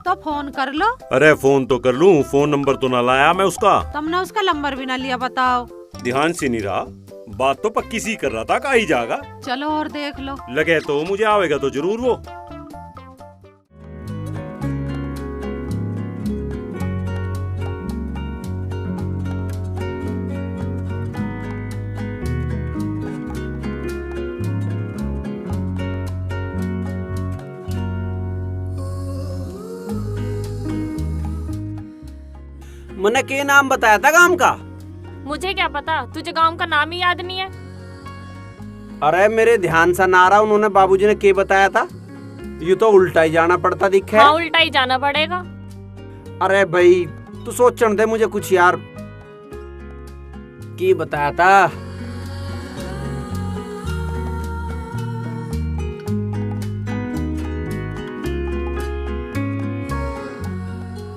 तो फोन कर लो। अरे फोन तो कर लूँ, फोन नंबर तो ना लाया मैं उसका। तुमने उसका नंबर भी ना लिया, बताओ। ध्यान से नहीं रहा, बात तो पक्की सी कर रहा था, का ही जाएगा। चलो और देख लो, लगे तो मुझे आवेगा तो जरूर वो। मैंने के नाम बताया था गांव का? मुझे क्या पता, तुझे गांव का नाम ही याद नहीं है? अरे मेरे ध्यान सा ना रहा, उन्होंने बाबूजी ने के बताया था। ये तो उल्टा ही जाना पड़ता दिखे। हाँ, उल्टा ही जाना पड़ेगा। अरे भाई तू सोचने दे मुझे कुछ यार, की बताया था।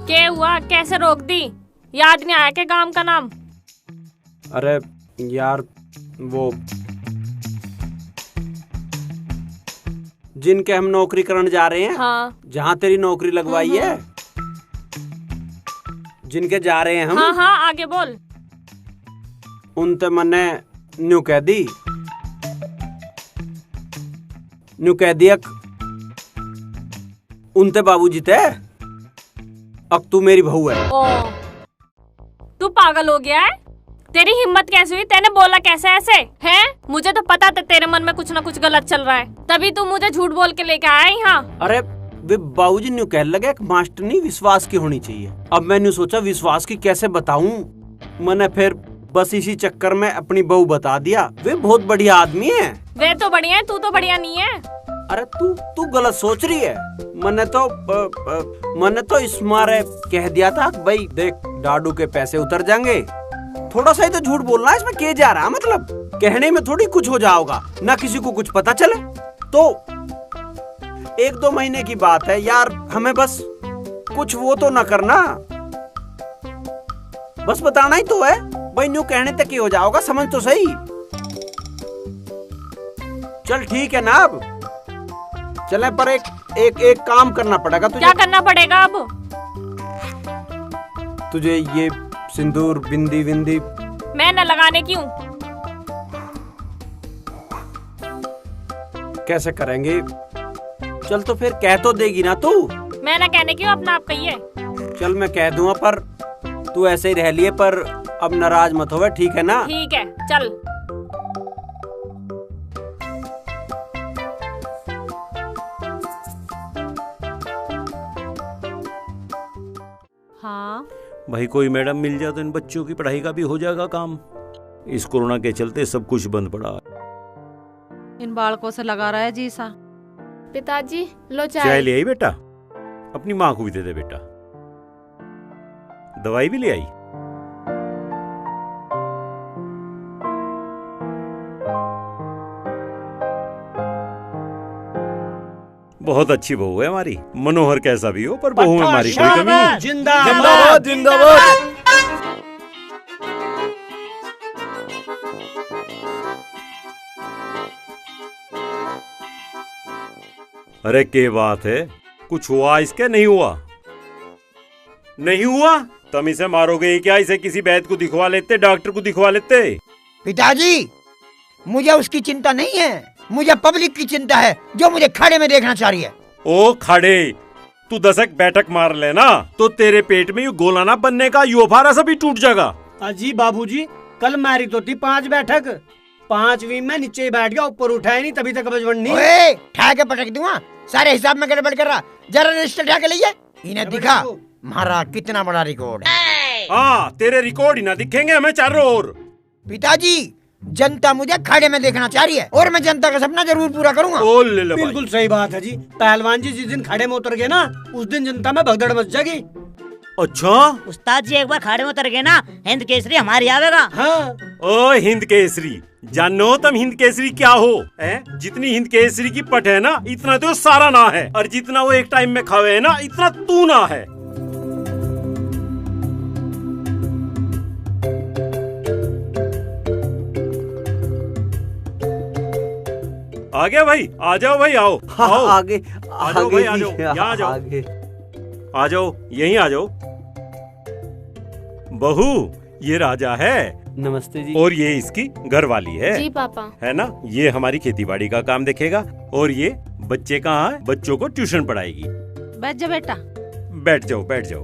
क्या हुआ, कैसे रोक दी? याद नहीं आया के गांव का नाम? अरे यार वो जिनके हम नौकरी करने जा रहे हैं, हाँ। जहाँ तेरी नौकरी लगवाई है, जिनके जा रहे हैं हम। हाँ हाँ आगे बोल। उनते मैंने न्यू कह दी, उनते बाबूजी थे, अब तू मेरी बहू है। ओ, तू पागल हो गया है? तेरी हिम्मत कैसे हुई? तेने बोला कैसे ऐसे हैं? मुझे तो पता था तेरे मन में कुछ ना कुछ गलत चल रहा है, तभी तू मुझे झूठ बोल के लेके आया यहाँ। अरे वे बाबूजी न्यू कह लगे एक मास्टरनी विश्वास की होनी चाहिए। अब मैंने सोचा विश्वास की कैसे बताऊं, मैंने फिर बस इसी चक्कर में अपनी बहू बता दिया। वे बहुत बढ़िया आदमी है। वे तो बढ़िया है, तू तो बढ़िया नहीं है। अरे तू गलत सोच रही है। मैंने तो इस मारे कह दिया था भाई देख डाडू के पैसे उतर जाएंगे, थोड़ा सा ही तो झूठ बोलना है, इसमें के जा रहा, मतलब कहने में थोड़ी कुछ हो जाओगा, ना किसी को कुछ पता चले। तो 1-2 महीने की बात है यार, हमें बस कुछ वो तो ना करना, बस बताना ही तो है भाई, न्यू कहने तक ही हो जाओगा, समझ तो सही। चल ठीक है ना, अब चले पर एक काम करना पड़ेगा तुझे। क्या करना पड़ेगा अब? तुझे ये सिंदूर बिंदी विंदी मैं न लगाने क्यों? कैसे करेंगे? चल तो फिर कह तो देगी ना तू। मैं न कहने क्यों, अपना आप कहिए। चल मैं कह दूंगा, पर तू ऐसे ही रह लिए, पर अब नाराज मत होवे, ठीक है ना? ठीक है चल। हाँ भाई कोई मैडम मिल जाए तो इन बच्चों की पढ़ाई का भी हो जाएगा काम। इस कोरोना के चलते सब कुछ बंद पड़ा। इन बालकों से लगा रहा है जी सा। पिताजी लो चाय ले आई बेटा, अपनी माँ को भी दे दे बेटा। दवाई भी ले आई? बहुत अच्छी बहू है हमारी। मनोहर कैसा भी हो, पर बहू में हमारी कोई कमी नहीं। जिंदाबाद जिंदाबाद। अरे क्या बात है, कुछ हुआ इसके? नहीं हुआ? नहीं हुआ? तुम इसे मारोगे ही क्या? इसे किसी वैद्य को दिखवा लेते, डॉक्टर को दिखवा लेते। पिताजी, मुझे उसकी चिंता नहीं है, मुझे पब्लिक की चिंता है जो मुझे खड़े में देखना चाह रही है। ओ खड़े, तू 10 बैठक मार लेना तो तेरे पेट में यू गोला ना बनने का, यू फारा सभी टूट जाएगा। अजी बाबूजी, कल मारी तो थी 5 बैठक, 5वीं में नीचे ही बैठ गया, ऊपर उठाया नहीं, तभी तक बजवनी। ओए, ठा के पटक दूंगा, सारे हिसाब में गड़बड़ कर रहा। जरा रजिस्टर ठा के लिए इन्हें दिखा मारा कितना बड़ा रिकॉर्ड है। हाँ, तेरे रिकॉर्ड ही ना दिखेंगे हमें चारों ओर। पिताजी, जनता मुझे खड़े में देखना चाह रही है और मैं जनता का सपना जरूर पूरा करूंगा। बिल्कुल सही बात है जी। पहलवान जी जिस दिन खड़े में उतर गए ना, उस दिन जनता में भगदड़ मच जाएगी। अच्छा उस्ताद जी, एक बार खाड़े में उतर गए ना, हिंद केसरी हमारी आवेगा। हाँ। ओ हिंद केसरी, जानो तुम हिंद केसरी क्या हो? जितनी हिंद केसरी की पट है ना, इतना तो सारा ना है, और जितना वो एक टाइम में खावे है ना, इतना तू ना है। आ गया भाई, आ जाओ भाई, आओ आओ। आगे आ जाओ भाई, आ जाओ, यहाँ आ जाओ, आ जाओ, यहीं आ जाओ। बहू, ये राजा है। नमस्ते जी। और ये इसकी घर वाली है। जी पापा। है ना? ये हमारी खेतीबाड़ी का काम देखेगा, और ये बच्चे कहाँ है, बच्चों को ट्यूशन पढ़ाएगी। बैठ जा बेटा। बैठ जाओ, बैठ जाओ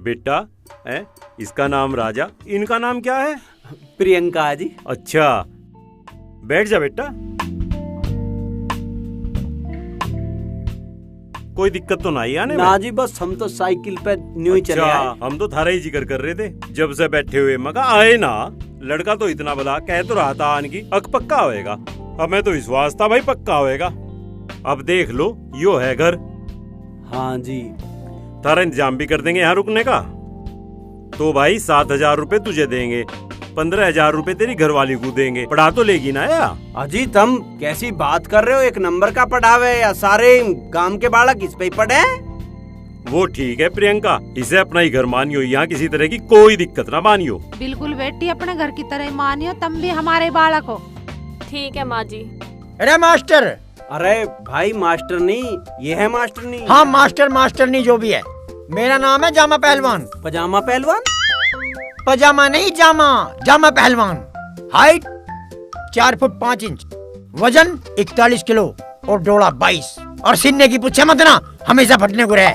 बेटा। इसका नाम राजा, इनका नाम क्या है? प्रियंका जी। अच्छा, बैठ जा बेटा। कोई दिक्कत तो नहीं आने में? ना जी, बस हम तो साइकिल पे न्यू ही चले आए। हम तो थारा ही जिक्र कर रहे थे जब से बैठे हुए। मगा आए ना, लड़का तो इतना भला कह तो रहा था आन की अक पक्का होएगा। हमें तो विश्वास था भाई पक्का होएगा। अब देख लो, यो है घर। हाँ जी। थारा इंतजाम भी कर देंगे यहाँ रुकने का। तो भाई 7,000 रुपए तुझे देंगे, 15,000 रुपए तेरी घरवाली को देंगे। पढ़ा तो लेगी ना या? अजी तुम कैसी बात कर रहे हो? एक नंबर का पढ़ावे या सारे गांव के बालक इस पे पढ़े? वो ठीक है प्रियंका, इसे अपना ही घर मानियो, यहाँ किसी तरह की कोई दिक्कत ना मानियो। बिल्कुल बेटी, अपने घर की तरह मानियो, तुम भी हमारे बालक हो। ठीक है माँ जी। अरे मास्टर। अरे भाई मास्टर नहीं, ये है मास्टर नहीं। हाँ मास्टर, मास्टर नहीं जो भी है। मेरा नाम है जामा पहलवान। पजामा पहलवान? पजामा नहीं, जामा, जामा पहलवान। हाइट 4 फुट 5 इंच, वजन 41 किलो और डोला 22। और सीने की पूछे मत ना, हमेशा फटने को रहे।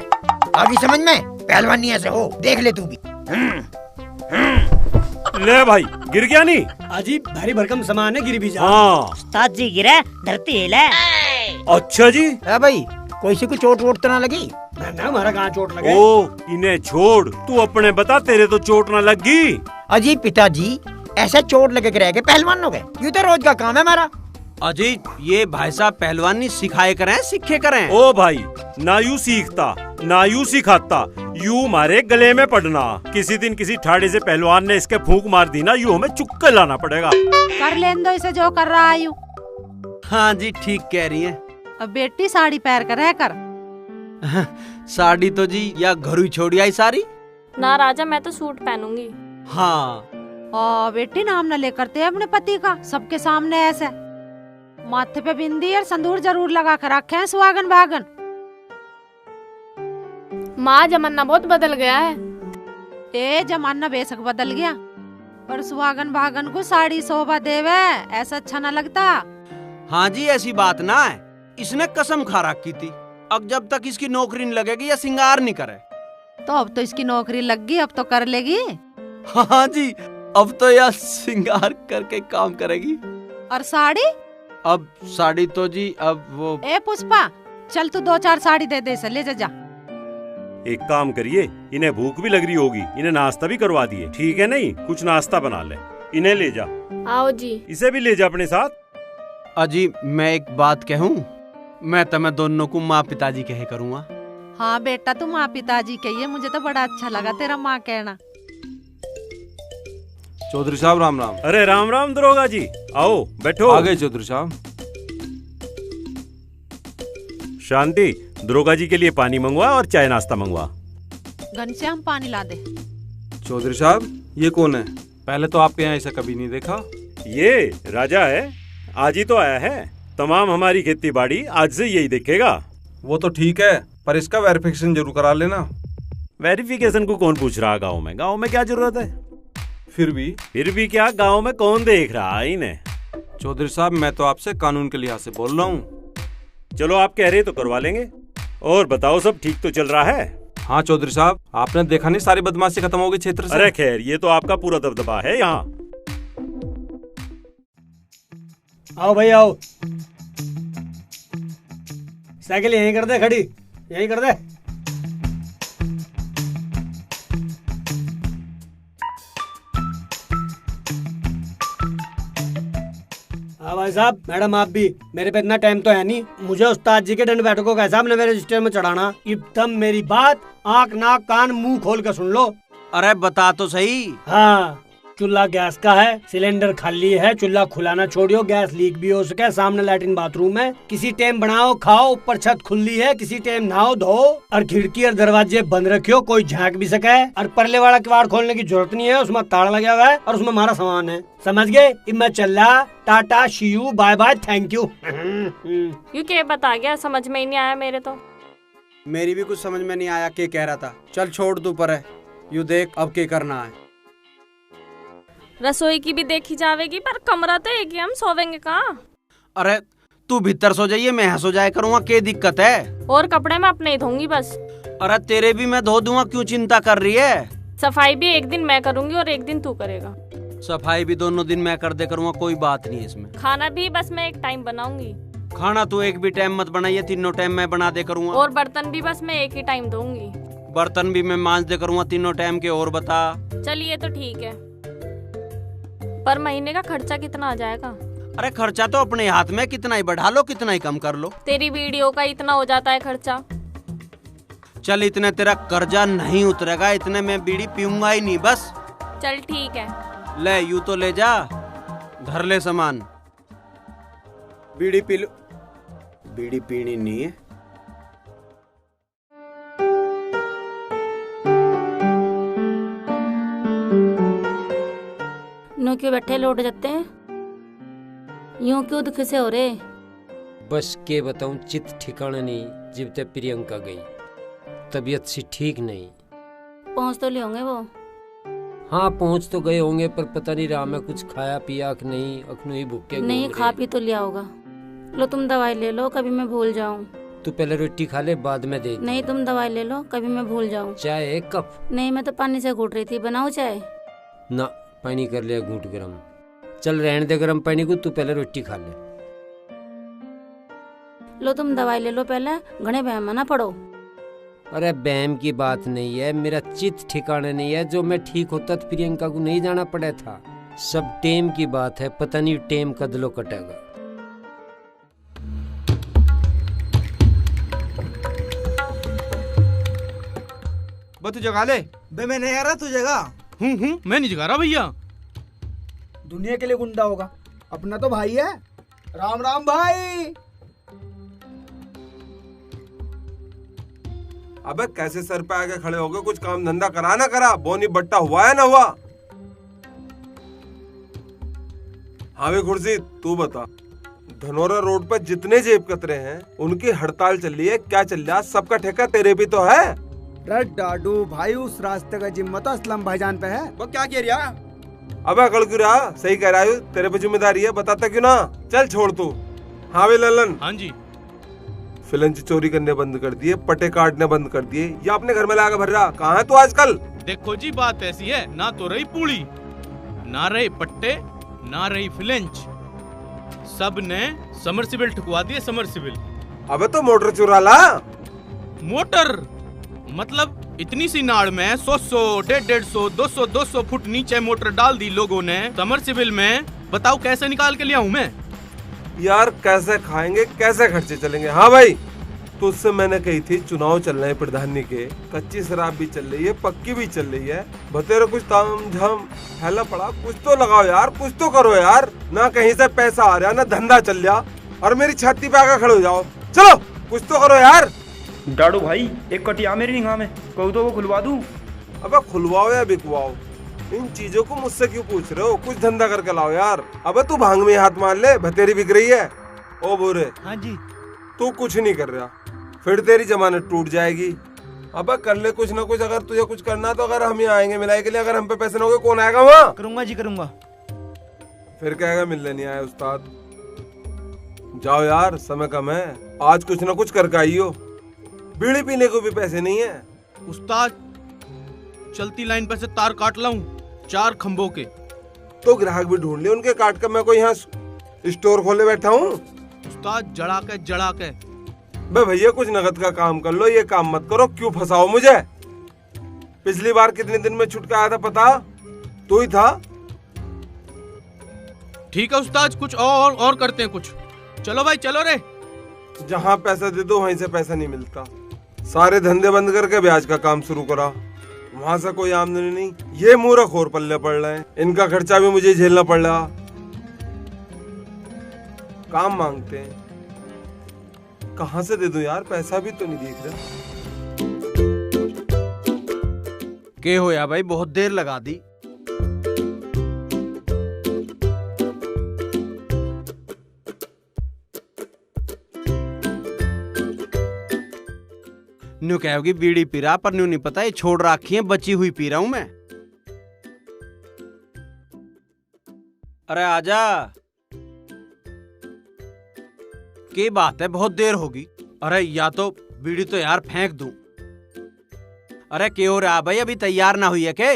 आगे समझ में, पहलवानी ऐसे हो, देख ले तू भी। ले भाई, गिर गया नहीं? अजी भारी भरकम सामान है, गिर भी जा। हाँ उस्ताद जी गिरे, धरती हिले। अच्छा जी। है भाई, कोई सी को चोट वोट तो ना लगी? ना हमारा कहाँ चोट लगे। ओ इन्हें छोड़, तू अपने बता, तेरे तो चोट ना लगी। अजी पिताजी, ऐसा चोट लगे के रह गए पहलवान हो गए? ये तो रोज का काम है हमारा। अजी ये भाई साहब पहलवानी सिखाए करें, सीखे करें। ओ भाई, ना यू सीखता ना यू सिखाता, यू मारे गले में पड़ना। किसी दिन किसी ठाड़े से पहलवान ने इसके फूंक मार दी ना, यू हमें चुक्कर लाना पड़ेगा। कर लेन दो इसे जो कर रहा आयु। हाँ जी ठीक कह रही हैं। अब बेटी साड़ी पहन कर रह कर। साड़ी तो जी या घर ही छोड़ी आई सारी। ना राजा, मैं तो सूट पहनूंगी। हाँ। बेटी नाम न लेकर ते अपने पति का सबके सामने ऐसे। माथे पे बिंदी और संदूर जरूर लगा कर रखे हैं, सुहागन भागन। माँ जमाना बहुत बदल गया है। जमाना बेशक बदल गया, पर सुहागन भागन को साड़ी शोभा देवे, ऐसा अच्छा न लगता। हाँ जी ऐसी बात ना है, इसने कसम खा रखी थी अब जब तक इसकी नौकरी नहीं लगेगी या सिंगार नहीं करे। तो अब तो इसकी नौकरी लग गई, अब तो कर लेगी। हाँ जी, अब तो यह सिंगार करके काम करेगी। और साड़ी? अब साड़ी तो जी अब वो। पुष्पा, चल तू 2-4 साड़ी दे दे, ले जा। एक काम करिए, इन्हें भूख भी लग रही होगी, इन्हें नाश्ता भी करवा दिए, ठीक है? नहीं कुछ नाश्ता बना ले, इन्हें ले जा। आओ जी। इसे भी ले जा अपने साथ। अजी मैं एक बात कहूँ, मैं तुम्हें दोनों को माँ पिताजी कहे करूँगा। हाँ बेटा, तू माँ पिताजी कहिए, मुझे तो बड़ा अच्छा लगा तेरा माँ कहना। चौधरी साहब राम राम। अरे राम राम दरोगा जी, आओ बैठो। आ गए चौधरी साहब। शांति, दरोगा जी के लिए पानी मंगवा और चाय नाश्ता मंगवा। घनश्याम पानी ला दे। चौधरी साहब, ये कौन है? पहले तो आपके यहाँ ऐसा कभी नहीं देखा। ये राजा है, आज ही तो आया है। तमाम हमारी खेती बाड़ी आज से यही देखेगा। वो तो ठीक है, पर इसका वेरिफिकेशन जरूर करा लेना। वेरिफिकेशन को कौन पूछ रहा गांव में? गांव में क्या जरूरत है? फिर भी क्या गांव में कौन देख रहा है इन्हें? चौधरी साहब, मैं तो आपसे कानून के लिहाज से बोल रहा हूँ। चलो आप कह रहे तो करवा लेंगे। और बताओ, सब ठीक तो चल रहा है? हाँ चौधरी साहब, आपने देखा नहीं सारी बदमाशी खत्म हो गई क्षेत्र से। अरे खैर, ये तो आपका पूरा दबदबा है यहाँ। आओ भाई आओ, साइकिल यहीं कर दे खड़ी, यहीं कर दे। हाँ भाई साहब, मैडम आप भी। मेरे पे इतना टाइम तो है नहीं, मुझे उस्ताद जी के दंड बैठकों का हिसाब ने मेरे रजिस्टर में चढ़ाना। एकदम मेरी बात आंख नाक कान मुंह खोल कर सुन लो। अरे बता तो सही। हाँ, चूल्हा गैस का है, सिलेंडर खाली है, चूल्हा खुलाना छोड़ियो, गैस लीक भी हो सके, सामने लैट्रिन बाथरूम है। किसी टाइम बनाओ खाओ, ऊपर छत खुली है, किसी टाइम नहाओ धो, और खिड़की और दरवाजे बंद रखियो, कोई झांक भी सके। और परले वाला किवाड़ खोलने की जरूरत नहीं है, उसमें ताला लगा हुआ है और उसमें हमारा सामान है। समझ गए? मैं चल रहा, ta-ta see you, bye bye, thank you. यू क्या बता गया, समझ में ही नहीं आया मेरे तो। मेरी भी कुछ समझ में नहीं आया क्या कह रहा था। चल छोड़ तू पर है, यू देख अब क्या करना है। रसोई की भी देखी जाएगी, पर कमरा तो एक ही, हम सोवेंगे कहाँ? अरे तू भीतर सो जाइए, मैं यहाँ सो जाया करूँगा, क्या दिक्कत है? और कपड़े मैं अपने ही धोऊंगी बस। अरे तेरे भी मैं धो दूंगा, क्यों चिंता कर रही है? सफाई भी एक दिन मैं करूंगी और एक दिन तू करेगा। सफाई भी दोनों दिन मैं कर दे करूँगा, कोई बात नहीं है इसमें। खाना भी बस मैं एक टाइम बनाऊंगी। खाना तू एक भी टाइम मत बनाइए, तीनों टाइम मैं बना दे करूँगा। और बर्तन भी बस मैं एक ही टाइम धोऊंगी। बर्तन भी मैं मांज दे करूँगा तीनों टाइम के। और बता। चलिए तो ठीक है, पर महीने का खर्चा कितना आ जाएगा? अरे खर्चा तो अपने हाथ में, कितना ही बढ़ा लो कितना ही कम कर लो। तेरी वीडियो का इतना हो जाता है खर्चा। चल इतने तेरा कर्जा नहीं उतरेगा, इतने मैं बीड़ी पीऊंगा ही नहीं बस। चल ठीक है। ले यू तो ले जा, धर ले सामान। बीड़ी पी लो। बीड़ी पीनी नहीं है। नो क्यों बैठे लौट जाते हैं, यूं क्यों दुख से हो रहे? बस के बताऊं, चित ठिकाना नहीं। जब तक प्रियंका गई, तबीयत सी ठीक नहीं। पहुंच तो ले होंगे वो? हाँ पहुंच तो गए होंगे, पर पता नहीं रहा मैं कुछ खाया पिया कि नहीं, अखनू ही भूखे नहीं खा पी तो लिया होगा। लो तुम दवाई ले लो, कभी मैं भूल जाऊं। तू पहले रोटी खा ले, बाद में दे। नहीं तुम दवाई ले लो, कभी मैं भूल जाऊं। चाय एक कप? नहीं मैं तो पानी से घूट रही थी, बनाऊं चाय? ना, पानी कर लिया घूट गरम। चल रहने दे गरम पानी को, तू पहले रोटी खा ले। लो तुम दवाई ले लो पहले, घने बहम ना पड़ो। अरे बहम की बात नहीं है, मेरा चित ठिकाने नहीं है। जो मैं ठीक होता तो प्रियंका को नहीं जाना पड़ा था। सब टेम की बात है, पता नहीं टेम कदलो कटेगा। तू जगा ले बे, मैं नहीं आ रहा तू जगा। मैं नहीं जगा रहा भैया। दुनिया के लिए गुंडा होगा, अपना तो भाई है। राम राम भाई। अबे कैसे सर पे आके खड़े हो गए? कुछ काम धंधा करा ना करा, बोनी बट्टा हुआ है ना हुआ? हाँ भी खुर्शी, तू बता, धनोरा रोड पर जितने जेब कतरे हैं उनकी हड़ताल चल रही है, क्या चल रहा है? सबका ठेका तेरे भी तो है। डाडू भाई, उस रास्ते का जिम्मा तो असलम भाईजान पे है। वो क्या कह रहा? अबे अकड़ क्यों रहा? सही कह रहा है, तेरे पे जिम्मेदारी है, बताता क्यों ना? चल छोड़ तू। हाँ भी ललन। हाँ जी। फिलंच चोरी करने बंद कर दिए, पट्टे काटने बंद कर दिए, या अपने घर में लाकर भर रहा। कहाँ है तू आजकल? देखो जी बात ऐसी है, ना तो रही पूड़ी, ना रही पट्टे, ना रही फिलंच, सब ने समरसिबल ठुकवा दिए। समरसिबल। अबे तो मोटर चुरा ला। मोटर मतलब इतनी सी नाड़ में 100, 150, 200, 200 फुट नीचे मोटर डाल दी लोगों ने समरसिबल में। बताओ कैसे निकाल के लिया हूँ मैं? यार कैसे खाएंगे, कैसे खर्चे चलेंगे? हाँ भाई, तुझसे मैंने कही थी चुनाव चल रहे हैं प्रधानी के, कच्ची शराब भी चल रही है, पक्की भी चल रही है, बतेरे कुछ ताम झाम फैला पड़ा, कुछ तो लगाओ यार, कुछ तो करो यार। ना कहीं से पैसा आ रहा, ना धंधा चल रहा, और मेरी छाती पे आकर खड़े हो जाओ। चलो कुछ तो करो यार। डाडू भाई एक कटिया मेरी निगाह में, कहूँ तो वो खुलवा दूं। अबे खुलवाओ या बिकवाओ, इन चीजों को मुझसे क्यों पूछ रहे हो? कुछ धंधा करके लाओ यार। अबे तू भांग में हाथ मार ले, भतेरी बिक रही है। ओ बोरे। हाँ जी। तू कुछ नहीं कर रहा, फिर तेरी जमानत टूट जाएगी। अबे कर ले कुछ ना कुछ, अगर तुझे कुछ करना तो अगर हम यहाँ आएंगे मिलाई के लिए, अगर हम पे पैसे ना होंगे कौन आएगा वहाँ? करूंगा जी करूंगा। फिर कहेगा मिलने नहीं आए उस्ताद। जाओ यार, समय कम है, आज कुछ ना कुछ करके आइयो। बीड़ी पीने को भी पैसे नहीं है। उस्ताद चलती लाइन पर से तार काट लाऊं 4 खंभों के। तो ग्राहक भी ढूंढ ले, उनके काट कर मैं कोई यहाँ स्टोर खोले बैठा हूँ। उस्ताद जड़ा के बे भैया कुछ नगद का काम कर लो, ये काम मत करो, क्यों फंसाओ मुझे? पिछली बार कितने दिन में छुटका आया था पता? तू ही था। ठीक है उस्ताद, कुछ और करते हैं कुछ। चलो भाई चलो रे। जहाँ पैसा दे दो वहीं से पैसा नहीं मिलता। सारे धंधे बंद करके ब्याज का काम शुरू करा, वहां से कोई आमदनी नहीं। ये मूर्ख और पल्ले पड़ रहे हैं, इनका खर्चा भी मुझे झेलना पड़ रहा। काम मांगते हैं, कहाँ से दे दूं यार? पैसा भी तो नहीं देख रहा। के हो या भाई, बहुत देर लगा दी। न्यू कहोगी बीड़ी पी रहा, पर न्यू नहीं पता ये छोड़ रखी है, बची हुई पी रहा हूं मैं। अरे आजा, की बात है, बहुत देर होगी। अरे या तो बीड़ी तो यार फेंक दूं। अरे के हो रहा भाई, अभी तैयार ना हुई है के?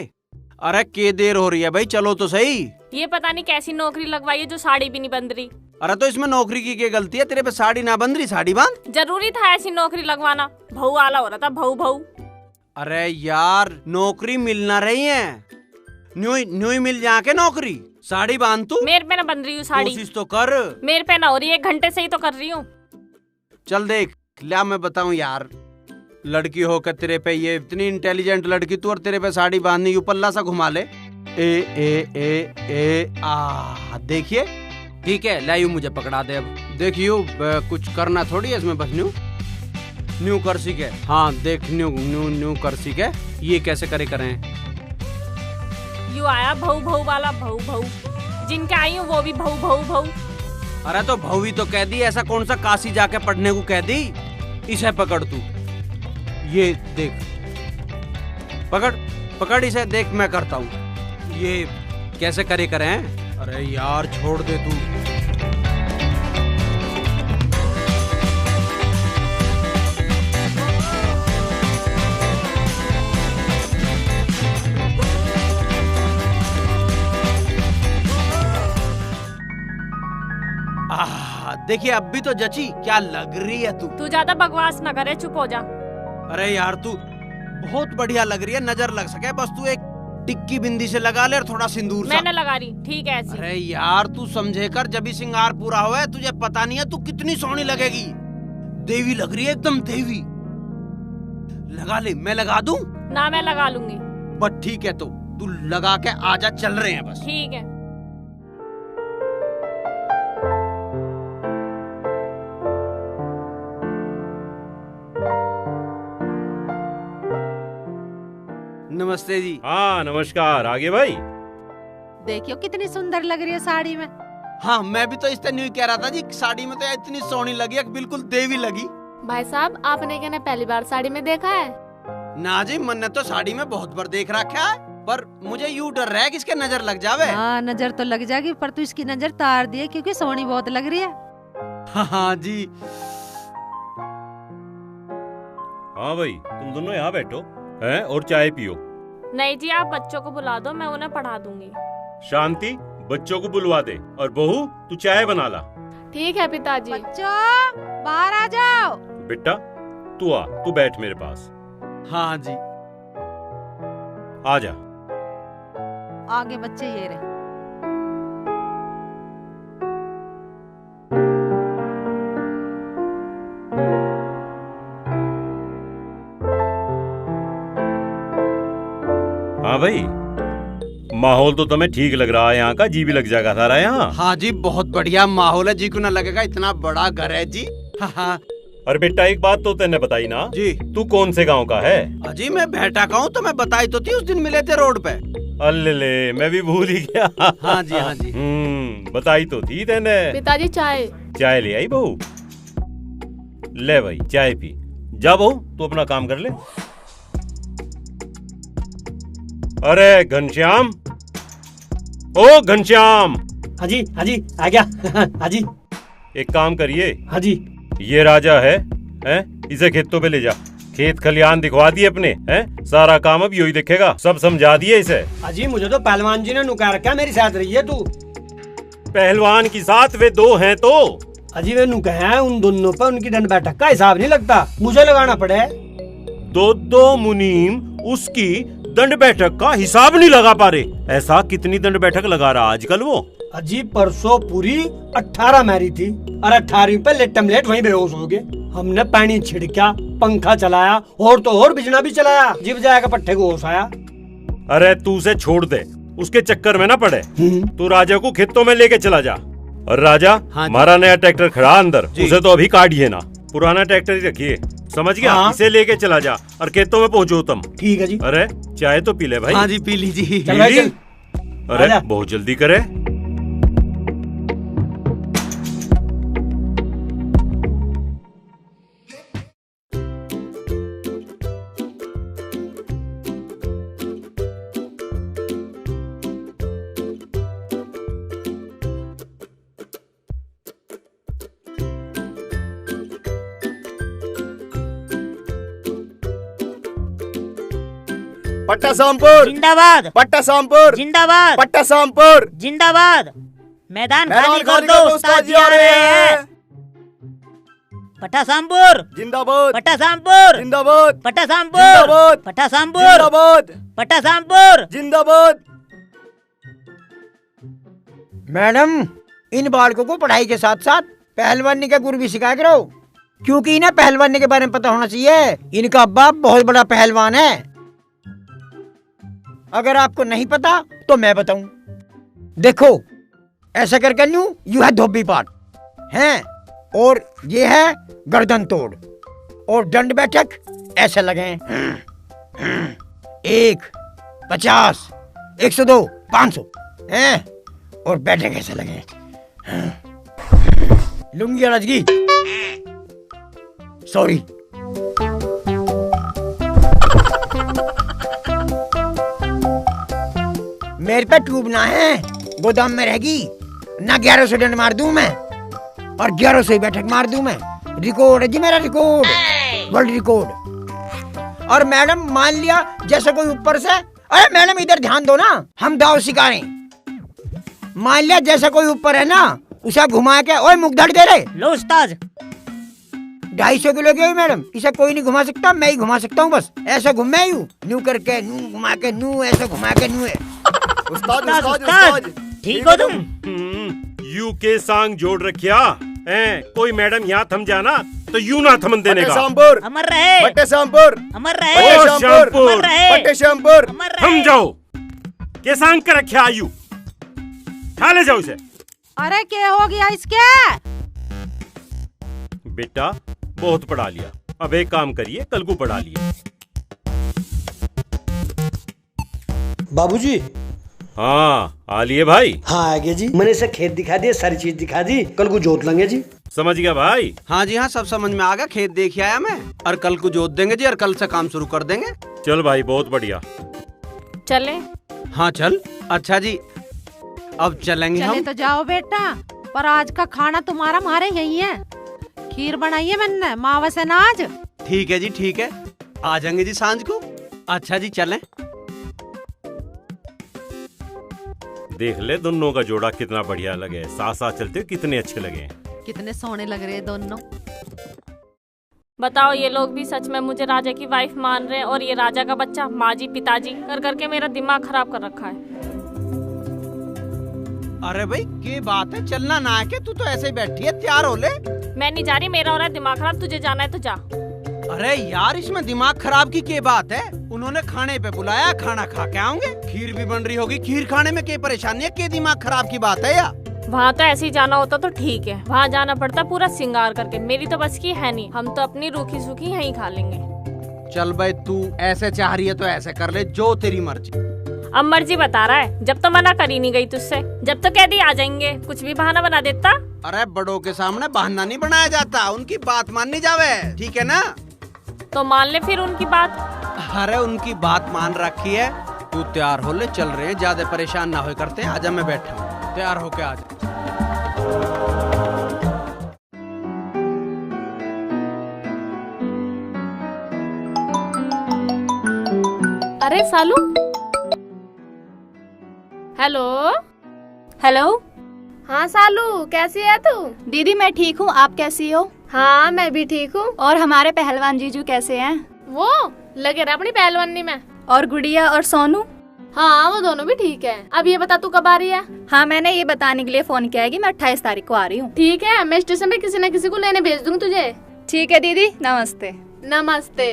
अरे के देर हो रही है भाई, चलो तो सही। ये पता नहीं कैसी नौकरी लगवाई है जो साड़ी भी नहीं बंध रही। अरे तो इसमें नौकरी की क्या गलती है? तेरे पे साड़ी ना बंध रही, साड़ी बांध। जरूरी था ऐसी नौकरी लगवाना? भऊ आला हो रहा था, भऊ। अरे यार नौकरी मिल ना रही है, न्यू ही मिल जाके नौकरी। साड़ी बांध तू। मेरे पे ना बंध रही हूँ साड़ी। कोशिश तो कर। मेरे पे ना हो रही है, 1 घंटे से ही तो कर रही हूँ। चल देख लिया, मैं बताऊं यार, लड़की होकर तेरे पे ये इतनी इंटेलिजेंट लड़की तू, और तेरे पे साड़ी बांधनी, यू पल्ला सा घुमा ले। देखिए ठीक है, लायू मुझे पकड़ा दे। अब देखियो कुछ करना थोड़ी है इसमें, बस न्यू कर सीखे। हाँ देख न्यू कर सीखे, ये कैसे करें। यू आया भऊ वाला, भऊ जिनके आई हूँ वो भी भऊ। अरे तो भऊ तो कह दी, ऐसा कौन सा काशी जाके पढ़ने को कह दी? इसे पकड़ तू, ये देख, पकड़ इसे, देख मैं करता हूँ। ये कैसे करें? अरे यार छोड़ दे तू। देखिए अब भी तो जची, क्या लग रही है तू ज्यादा बकवास ना करे, चुप हो जा। अरे यार तू बहुत बढ़िया लग रही है, नजर लग सके बस तू एक टिक्की बिंदी से लगा ले और थोड़ा सिंदूर सा। मैंने लगा रही, ठीक है ऐसी। अरे यार तू समझे कर, जब भी श्रृंगार पूरा हुआ है तुझे पता नहीं है तू कितनी सोहनी लगेगी। देवी लग रही है, एकदम देवी। लगा ले, मैं लगा दूं? ना मैं लगा लूंगी। बस ठीक है, तो तू लगा के आजा, चल रहे हैं बस। ठीक है। नमस्ते जी। हाँ नमस्कार, आगे भाई। देखियो कितनी सुंदर लग रही है साड़ी में। हाँ मैं भी तो इससे न्यू कह रहा था जी, साड़ी में तो इतनी सोहनी लगी है, बिल्कुल देवी लगी। भाई साहब आपने क्या पहली बार साड़ी में देखा है? ना जी, मैंने तो साड़ी में बहुत बार देख रखा है, पर मुझे यूं डर रहा है कि इसके नजर लग जावे। हाँ नजर तो लग जाएगी, पर तू इसकी नजर तार दिए क्योंकि सोहनी बहुत लग रही है। हाँ जी। हाँ भाई तुम दोनों यहाँ बैठो हैं और चाय पियो। नहीं जी, आप बच्चों को बुला दो, मैं उन्हें पढ़ा दूंगी। शांति, बच्चों को बुलवा दे, और बहू तू चाय बना ला। ठीक है पिताजी। बच्चों बाहर आ जाओ। बेटा तू आ, तू बैठ मेरे पास। हाँ जी। आ जा। आगे बच्चे ये रहे। हाँ भाई, माहौल तो तुम्हें ठीक लग रहा है यहाँ का, जी भी लग जाएगा सारा यहाँ। हाँ जी बहुत बढ़िया माहौल है, जी को ना लगेगा, इतना बड़ा घर है जी। हाँ और बेटा एक बात तो तेने बताई ना जी। तू कौन से गांव का है? अजी मैं भेटा का हूँ, तो मैं बताई तो थी, उस दिन मिले थे रोड पे। अल्ले मैं भी भूल ही गया। हाँ जी हाँ जी। बताई तो थी तेने। पिताजी चाय। चाय ले आई बहू? ले भाई चाय पी। जा बहू तू अपना काम कर ले। अरे घनश्याम, ओ घनश्याम। हाँ जी आ गया। हाँ जी। एक काम करिए। हाँ जी। ये राजा है इसे खेतों पे ले जा, खेत खलियान दिखवा दिए अपने, हैं? सारा काम अब यही देखेगा, सब समझा दिए इसे। अजी मुझे तो पहलवान जी ने नुका रखा, मेरी साथ रही है तू। पहलवान की साथ वे दो हैं तो? अजी वे नुका है, उन दोनों पर उनकी दंड बैठक का हिसाब नहीं लगता, मुझे लगाना पड़े। दो मुनीम उसकी दंड बैठक का हिसाब नहीं लगा पा रहे। ऐसा कितनी दंड बैठक लगा रहा आजकल वो? अजी परसों पूरी 18 मैरी थी और 18वीं पे लेटम लेट वहीं बेहोश हो गए। हमने पानी छिड़का, पंखा चलाया और तो और बिजली भी चलाया, जिब जाएगा पट्टे को होश आया। अरे तू उसे छोड़ दे, उसके चक्कर में ना पड़े। तू राजा को खेतों में लेके चला जा। और राजा हमारा नया ट्रैक्टर खड़ा अंदर, उसे तो अभी काटिए ना, पुराना ट्रैक्टर ही रखिए, समझ गया? हाँ। इसे लेके चला जा और खेतों में पहुंचो तुम। ठीक है जी। अरे चाय तो पी ले भाई। हाँ जी पी लीजिए। अरे बहुत जल्दी करे। पट्टा सामपुर जिंदाबाद। पट्टा सामपुर जिंदाबाद। पट्टा सामपुर जिंदाबाद। मैदान खाली कर दो, उस्ताद उस्ताद जी जी आ रहे हैं। पट्टा सामपुर जिंदाबाद। पट्टा सामपुर जिंदाबाद। पट्टा सामपुर जिंदाबाद। पट्टा सामपुर जिंदाबाद। पट्टा सामपुर जिंदाबाद। मैडम इन बालकों को पढ़ाई के साथ साथ पहलवानी का गुर भी सिखाया करो, क्योंकि इन्हें पहलवानी के बारे में पता होना चाहिए। इनका बाप बहुत बड़ा पहलवान है। अगर आपको नहीं पता तो मैं बताऊं। देखो ऐसा करके यू है धोबी पाट हैं, और ये है गर्दन तोड़, और दंड बैठक ऐसे लगे 1, 50, 102, 500 हैं, और बैठक ऐसे लगे लुंगी और अजगी। सॉरी। मेरे पे ट्यूब ना है, गोदाम में रहेगी ना। 1100 डंड मार दूं मैं और 1100 बैठक मार दूं मैं। रिकॉर्ड है जी मेरा, रिकॉर्ड, वर्ल्ड रिकॉर्ड। और मैडम मान लिया जैसे कोई ऊपर से, अरे मैडम इधर ध्यान दो ना, हम दाव सिखा रहे हैं। मान लिया जैसे कोई ऊपर है ना, उसे घुमा के, ओए मुख धड़ दे रहे लो उस्ताद। 250 किलो की मैडम, इसे कोई नहीं घुमा सकता, मैं ही घुमा सकता हूँ बस। ऐसा घूमे यूं न्यू करके, नू घुमा के, नू ऐसा घुमा के, नू है। उस्ताद उस्ताद उस्ताद ठीक हो तुम? यू के सांग जोड़ रखिया हैं? कोई मैडम यहाँ थम जाना तो यू ना थमन देने का। शामपुर अमर रहे, पट्टे शामपुर अमर रहे, ओ शामपुर, अमर रहे, पट्टे शामपुर। थम जाओ। के सांग कर रखिया यू, खा ले जाओ इसे। अरे क्या हो गया इसके? बेटा बहुत पढ़ा लिया, अब एक काम करिए, कल को पढ़ा लिया। बाबूजी। हाँ आ लिए भाई। हाँ आ गए जी, मैंने इसे खेत दिखा दिए, सारी चीज दिखा दी, कल को जोत लेंगे जी। समझ गया भाई? हाँ जी हाँ, सब समझ में आ गया। खेत देख आया मैं, और कल को जोत देंगे जी, और कल से काम शुरू कर देंगे। चल भाई बहुत बढ़िया। चले? हाँ चल। अच्छा जी अब चलेंगे चले हम। तो जाओ बेटा, पर आज का खाना तुम्हारा हमारे यही है। खीर बनाई है मैंने मावा से नाज। ठीक है जी ठीक है, आ जाएंगे जी सांझ को। अच्छा जी चलें। देख ले दोनों का जोड़ा कितना बढ़िया लगे, साथ साथ चलते कितने अच्छे लगे। कितने सोने लग रहे हैं दोनों। बताओ ये लोग भी सच में मुझे राजा की वाइफ मान रहे हैं, और ये राजा का बच्चा माँ जी पिताजी कर करके मेरा दिमाग खराब कर रखा है। अरे भाई क्या बात है, चलना ना है के? तू तो ऐसे ही बैठी है, तैयार हो ले। मैं नहीं जा रही, मेरा हो रहा है दिमाग खराब, तुझे जाना है तो जा। अरे यार इसमें दिमाग खराब की क्या बात है? उन्होंने खाने पे बुलाया, खाना खा के आऊंगे। खीर भी बन रही होगी, खीर खाने में क्या परेशानी है? क्या दिमाग खराब की बात है यार? वहाँ तो ऐसे ही जाना होता तो ठीक है, वहाँ जाना पड़ता पूरा सिंगार करके। मेरी तो बस की है नहीं, हम तो अपनी रूखी सूखी यहीं खा लेंगे। चल भाई, तू ऐसे चाह रही है तो ऐसे कर ले, जो तेरी मर्जी। अब मर्जी बता रहा है, जब तो मना कर ही नहीं गई तुझसे। जब तो कह दी आ जाएंगे, कुछ भी बहाना बना देता। अरे बड़ों के सामने बहाना नहीं बनाया जाता, उनकी बात माननी जावे, ठीक है ना? तो मान ले फिर उनकी बात। अरे उनकी बात मान रखी है। तू तैयार हो ले, चल रहे हैं, ज्यादा परेशान ना हो करते हैं। आजा, मैं बैठा हूँ, तैयार होके आ जा। अरे सालू। हेलो। हेलो। हाँ सालू, कैसी है तू? दीदी मैं ठीक हूँ, आप कैसी हो? हाँ मैं भी ठीक हूँ। और हमारे पहलवान जीजू कैसे हैं? वो लगे रहे अपनी पहलवानी में। और गुड़िया और सोनू? हाँ वो दोनों भी ठीक है। अब ये बता तू कब आ रही है? हाँ मैंने ये बताने के लिए फोन किया है कि मैं 28 तारीख को आ रही हूँ। ठीक है, मैं स्टेशन पे किसी न किसी को लेने भेज दूंगी तुझे। ठीक है दीदी, नमस्ते। नमस्ते।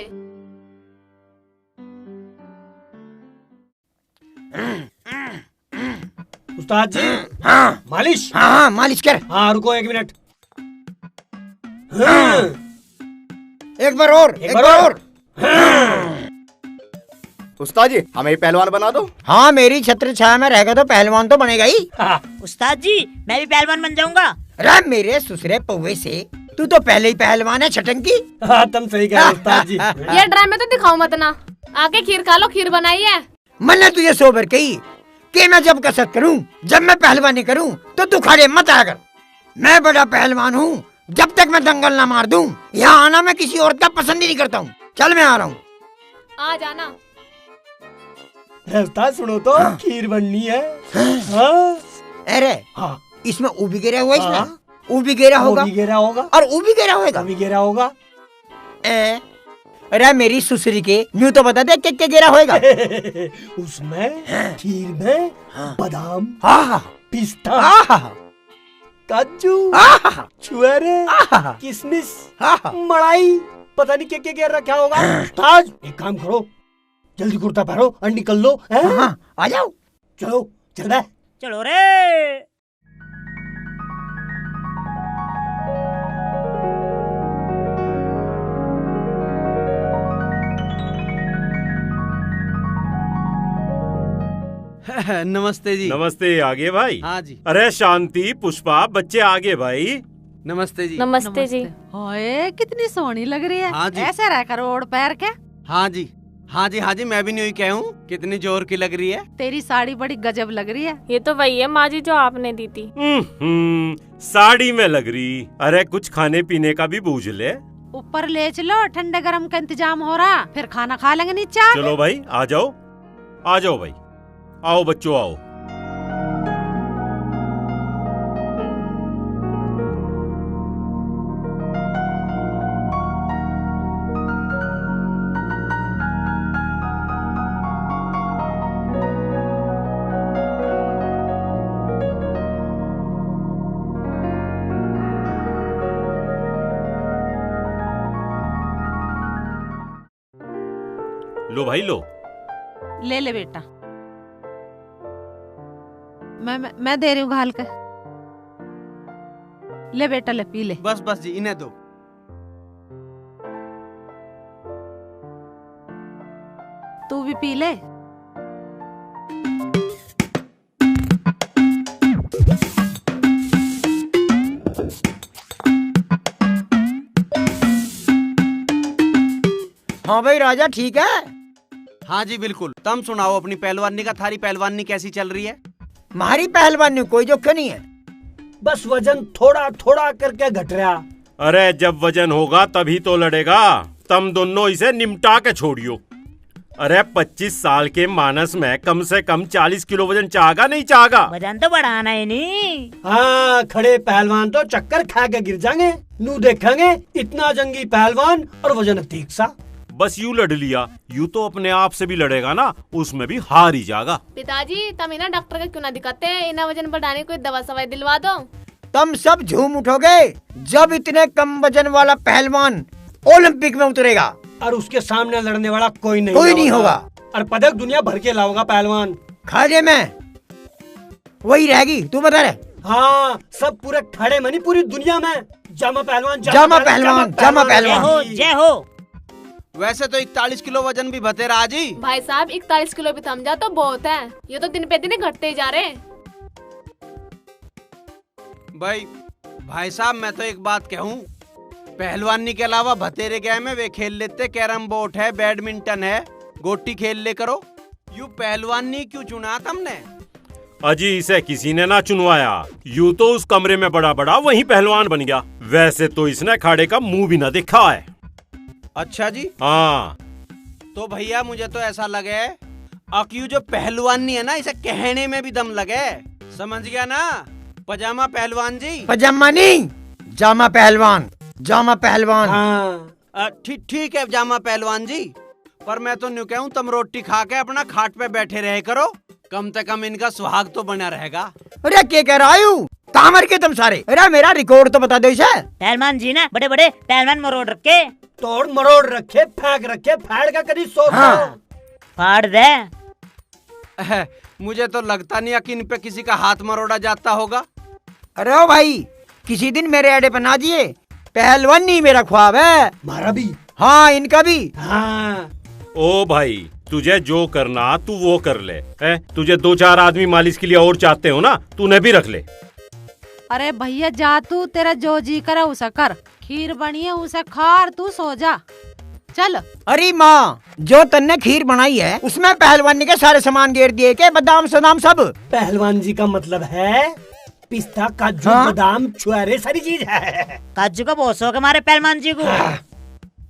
उस्ताद जी। हाँ मालिश। हाँ मालिश कर। हाँ रुको 1 मिनट। एक बार और, एक बार और। उस्ताद जी हमें पहलवान बना दो। हाँ मेरी छत्र छाया में रहेगा तो पहलवान तो बनेगा ही। उस्ताद जी मैं भी पहलवान बन जाऊंगा। अरे मेरे ससुरे पौवे से, तू तो पहले ही पहलवान है छटंकी। हाँ तुम सही कह रहे हो उस्ताद जी। ये ड्रामे तो दिखाओ मत ना, आके खीर खा लो, खीर बनाई है। मैंने तुझे 100 बार कही कि मैं जब कसरत करूं, जब मैं पहलवानी करूं तो तू खड़े मत आया कर। मैं बड़ा पहलवान हूं, जब तक मैं दंगल ना मार दूं यहाँ आना मैं किसी औरत का पसंद ही नहीं करता हूँ। चल मैं आ रहा हूँ। आ जाना। उस्ताद सुनो तो, खीर बननी है। हाँ। अरे हाँ इसमें ऊ भी गिरा हुआ, इसमें ऊ भी गिरा होगा, और ऊ भी गिरा होगा। अरे मेरी सुसरी के न्यू तो बता दे क्या गिरा होएगा। उसमें खीर में बादाम, पिस्ता, काजू, छुआरे, किशमिश, मलाई, पता नहीं क्या क्या रखा होगा। उस्ताद एक काम करो, जल्दी कुर्ता पहनो और निकल लो। आ जाओ। चलो चल रहा है। चलो रे। नमस्ते जी। नमस्ते, आगे भाई। हाँ जी। अरे शांति, पुष्पा, बच्चे आगे भाई। नमस्ते जी। नमस्ते जी। ओए कितनी सोहनी लग रही है। हाँ जी। ऐसे रहकर ओढ़ पैर के। हाँ जी, हाँ जी, हाँ जी, मैं भी नहीं कहूँ, कितनी जोर की लग रही है। तेरी साड़ी बड़ी गजब लग रही है। ये तो वही है माँ जी जो आपने दी थी। साड़ी में लग रही। अरे कुछ खाने पीने का भी बूझ ले। ऊपर ले चलो, ठंडे गरम का इंतजाम हो रहा, फिर खाना खा लेंगे नीचे। चलो भाई आ जाओ, आ जाओ भाई, आओ बच्चों आओ। लो भाई लो। ले ले बेटा, मैं दे रही हूँ घाल के। ले बेटा ले, पी ले। बस बस जी, इन्हें दो। तू भी पी ले। हाँ भाई राजा ठीक है। हाँ जी बिल्कुल। तुम सुनाओ अपनी पहलवानी का, थारी पहलवानी कैसी चल रही है? हमारी पहलवानी कोई जोखिम नहीं है, बस वजन थोड़ा थोड़ा करके घट रहा। अरे जब वजन होगा तभी तो लड़ेगा। तुम दोनों इसे निमटा के छोड़ियो। अरे 25 साल के मानस में कम से कम 40 किलो वजन चाहेगा नहीं चाहेगा? वजन तो बढ़ाना है नहीं। हाँ खड़े पहलवान तो चक्कर खा के गिर जाएंगे। नू देखेंगे इतना जंगी पहलवान और वजन ठीक सा। बस यूं लड़ लिया, यूं तो अपने आप से भी लड़ेगा ना, उसमें भी हार ही जाएगा। पिताजी तुम इन्हें डॉक्टर का क्यों ना दिखाते, इन्हें वजन बढ़ाने कोई दवा सवाई दिलवा दो। तुम सब झूम उठोगे जब इतने कम वजन वाला पहलवान ओलंपिक में उतरेगा और उसके सामने लड़ने वाला कोई नहीं होगा। और पदक दुनिया भर के लाऊंगा पहलवान। खाजे में वही रहेगी, तू बता रहे। हाँ, सब पूरे खड़े मनी पूरी दुनिया में जामा पहलवान जामा पहलवान जामा पहलवान जय हो। वैसे तो 41 किलो वजन भी भतेरा आजी। भाई साहब 41 किलो भी थम जा तो बहुत है, ये तो दिन पे दिन घटते ही जा रहे हैं। भाई साहब मैं तो एक बात कहूँ, पहलवानी के अलावा भतेरे गए में वे खेल लेते, कैरम बोर्ड है, बैडमिंटन है, गोटी खेल ले करो। यू पहलवानी क्यों चुना तुमने? अजी इसे किसी ने ना चुनवाया, यूं तो उस कमरे में बड़ा बड़ा वही पहलवान बन गया। वैसे तो इसने अखाड़े का मुंह भी ना देखा है। अच्छा जी। हाँ तो भैया मुझे तो ऐसा लगे अक्यू जो पहलवानी है ना, इसे कहने में भी दम लगे। समझ गया ना पजामा पहलवान जी? पजामा नहीं, जामा पहलवान जामा पहलवान। ठीक है जामा पहलवान जी, पर मैं तो न्यू कहूँ तुम रोटी खा के अपना खाट पे बैठे रहे करो, कम से कम इनका सुहाग तो बना रहेगा। अरे क्या कह रहा हूँ, कहाँ मर के तुम सारे? अरे मेरा रिकॉर्ड तो बता दो इसे। पहलवान जी ने बड़े बड़े पहलवान मरोड़ रखे, तोड़ मरोड़ रखे, फेंक रखे, फाड़ का कभी सोच फाड़ दे। मुझे तो लगता नहीं कि इन पे किसी का हाथ मरोड़ा जाता होगा। अरे ओ भाई, किसी दिन मेरे अड्डे पर ना जिए, पहलवानी मेरा ख्वाब है। हमारा भी। हाँ इनका भी। हाँ। ओ भाई तुझे जो करना तू वो कर ले, है? तुझे 2-4 आदमी मालिश के लिए और चाहते हो ना, तूने भी रख ले। अरे भैया जा तू, तेरा जो जी करे उसे कर, खीर बनी है उसे खा और तू सो जा, चल। अरे माँ, जो तन्ने खीर बनाई है उसमें पहलवानी के सारे सामान गेर दिए के, बादाम सदाम सब। पहलवान जी का मतलब है पिस्ता काजू बादाम छुआरे सारी चीज है। काजू का बहुत शौक हमारे पहलवान जी को।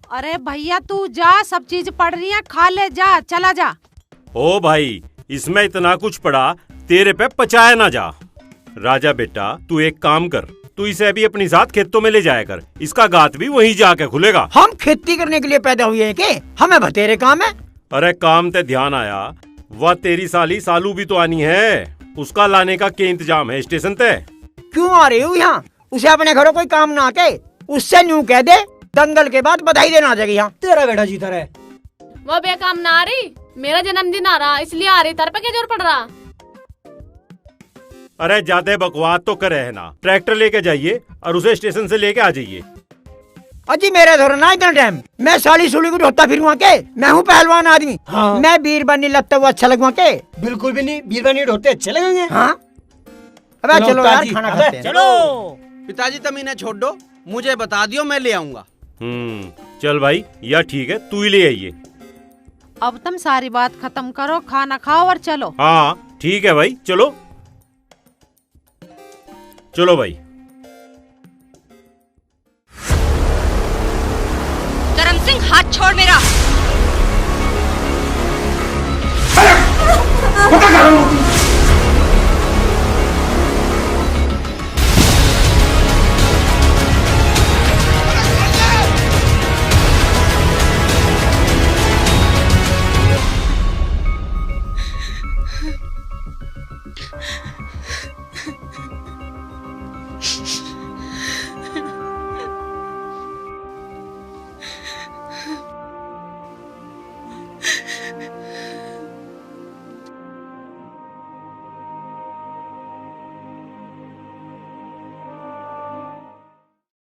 अरे भैया तू जा, सब चीज पड़ रही है, खा ले जा, चला जा। ओ भाई इसमें इतना कुछ पड़ा, तेरे पे पचाया ना जा। राजा बेटा तू एक काम कर, तू इसे भी अपनी साथ खेतों में ले जाया कर, इसका गात भी वहीं जाके खुलेगा। हम खेती करने के लिए पैदा हुए हैं के? हमें बतेरे काम है। अरे काम ते ध्यान आया, वह तेरी साली सालू भी तो आनी है, उसका लाने का क्या इंतजाम है स्टेशन पे? क्यों आ रही हूँ यहाँ? उसे अपने घरों कोई काम ना के, उससे न्यू कह दे दंगल के बाद बधाई देना आ जाएगी यहाँ। तेरा बेटा जीता रहे। वो बेकाम ना आ रही, मेरा जन्मदिन आ रहा इसलिए आ रही, तर पे क्या जोर पड़ रहा? अरे ज्यादा बकवास तो करे है ना, ट्रैक्टर लेके जाइए और उसे स्टेशन से लेके आ जाइए। अजी मेरे धोर ना इतना टाइम, मैं साली सुली को ढोता फिरूँ के, मैं हूँ पहलवान आदमी। हाँ। मैं बीर बनी लगता हुआ अच्छा लगवा के? बिल्कुल भी नहीं, बीर बनी ढोते अच्छे लगेंगे। हाँ अबे चलो यार खाना खाते हैं। चलो पिताजी तुम इन्हें छोड़ दो, मुझे बता दियो मैं ले आऊंगा। चल भाई या ठीक है, तू ही ले आइए। अब तुम सारी बात खत्म करो, खाना खाओ और चलो। हाँ ठीक है भाई, चलो चलो भाई। करम सिंह हाथ छोड़ मेरा। पता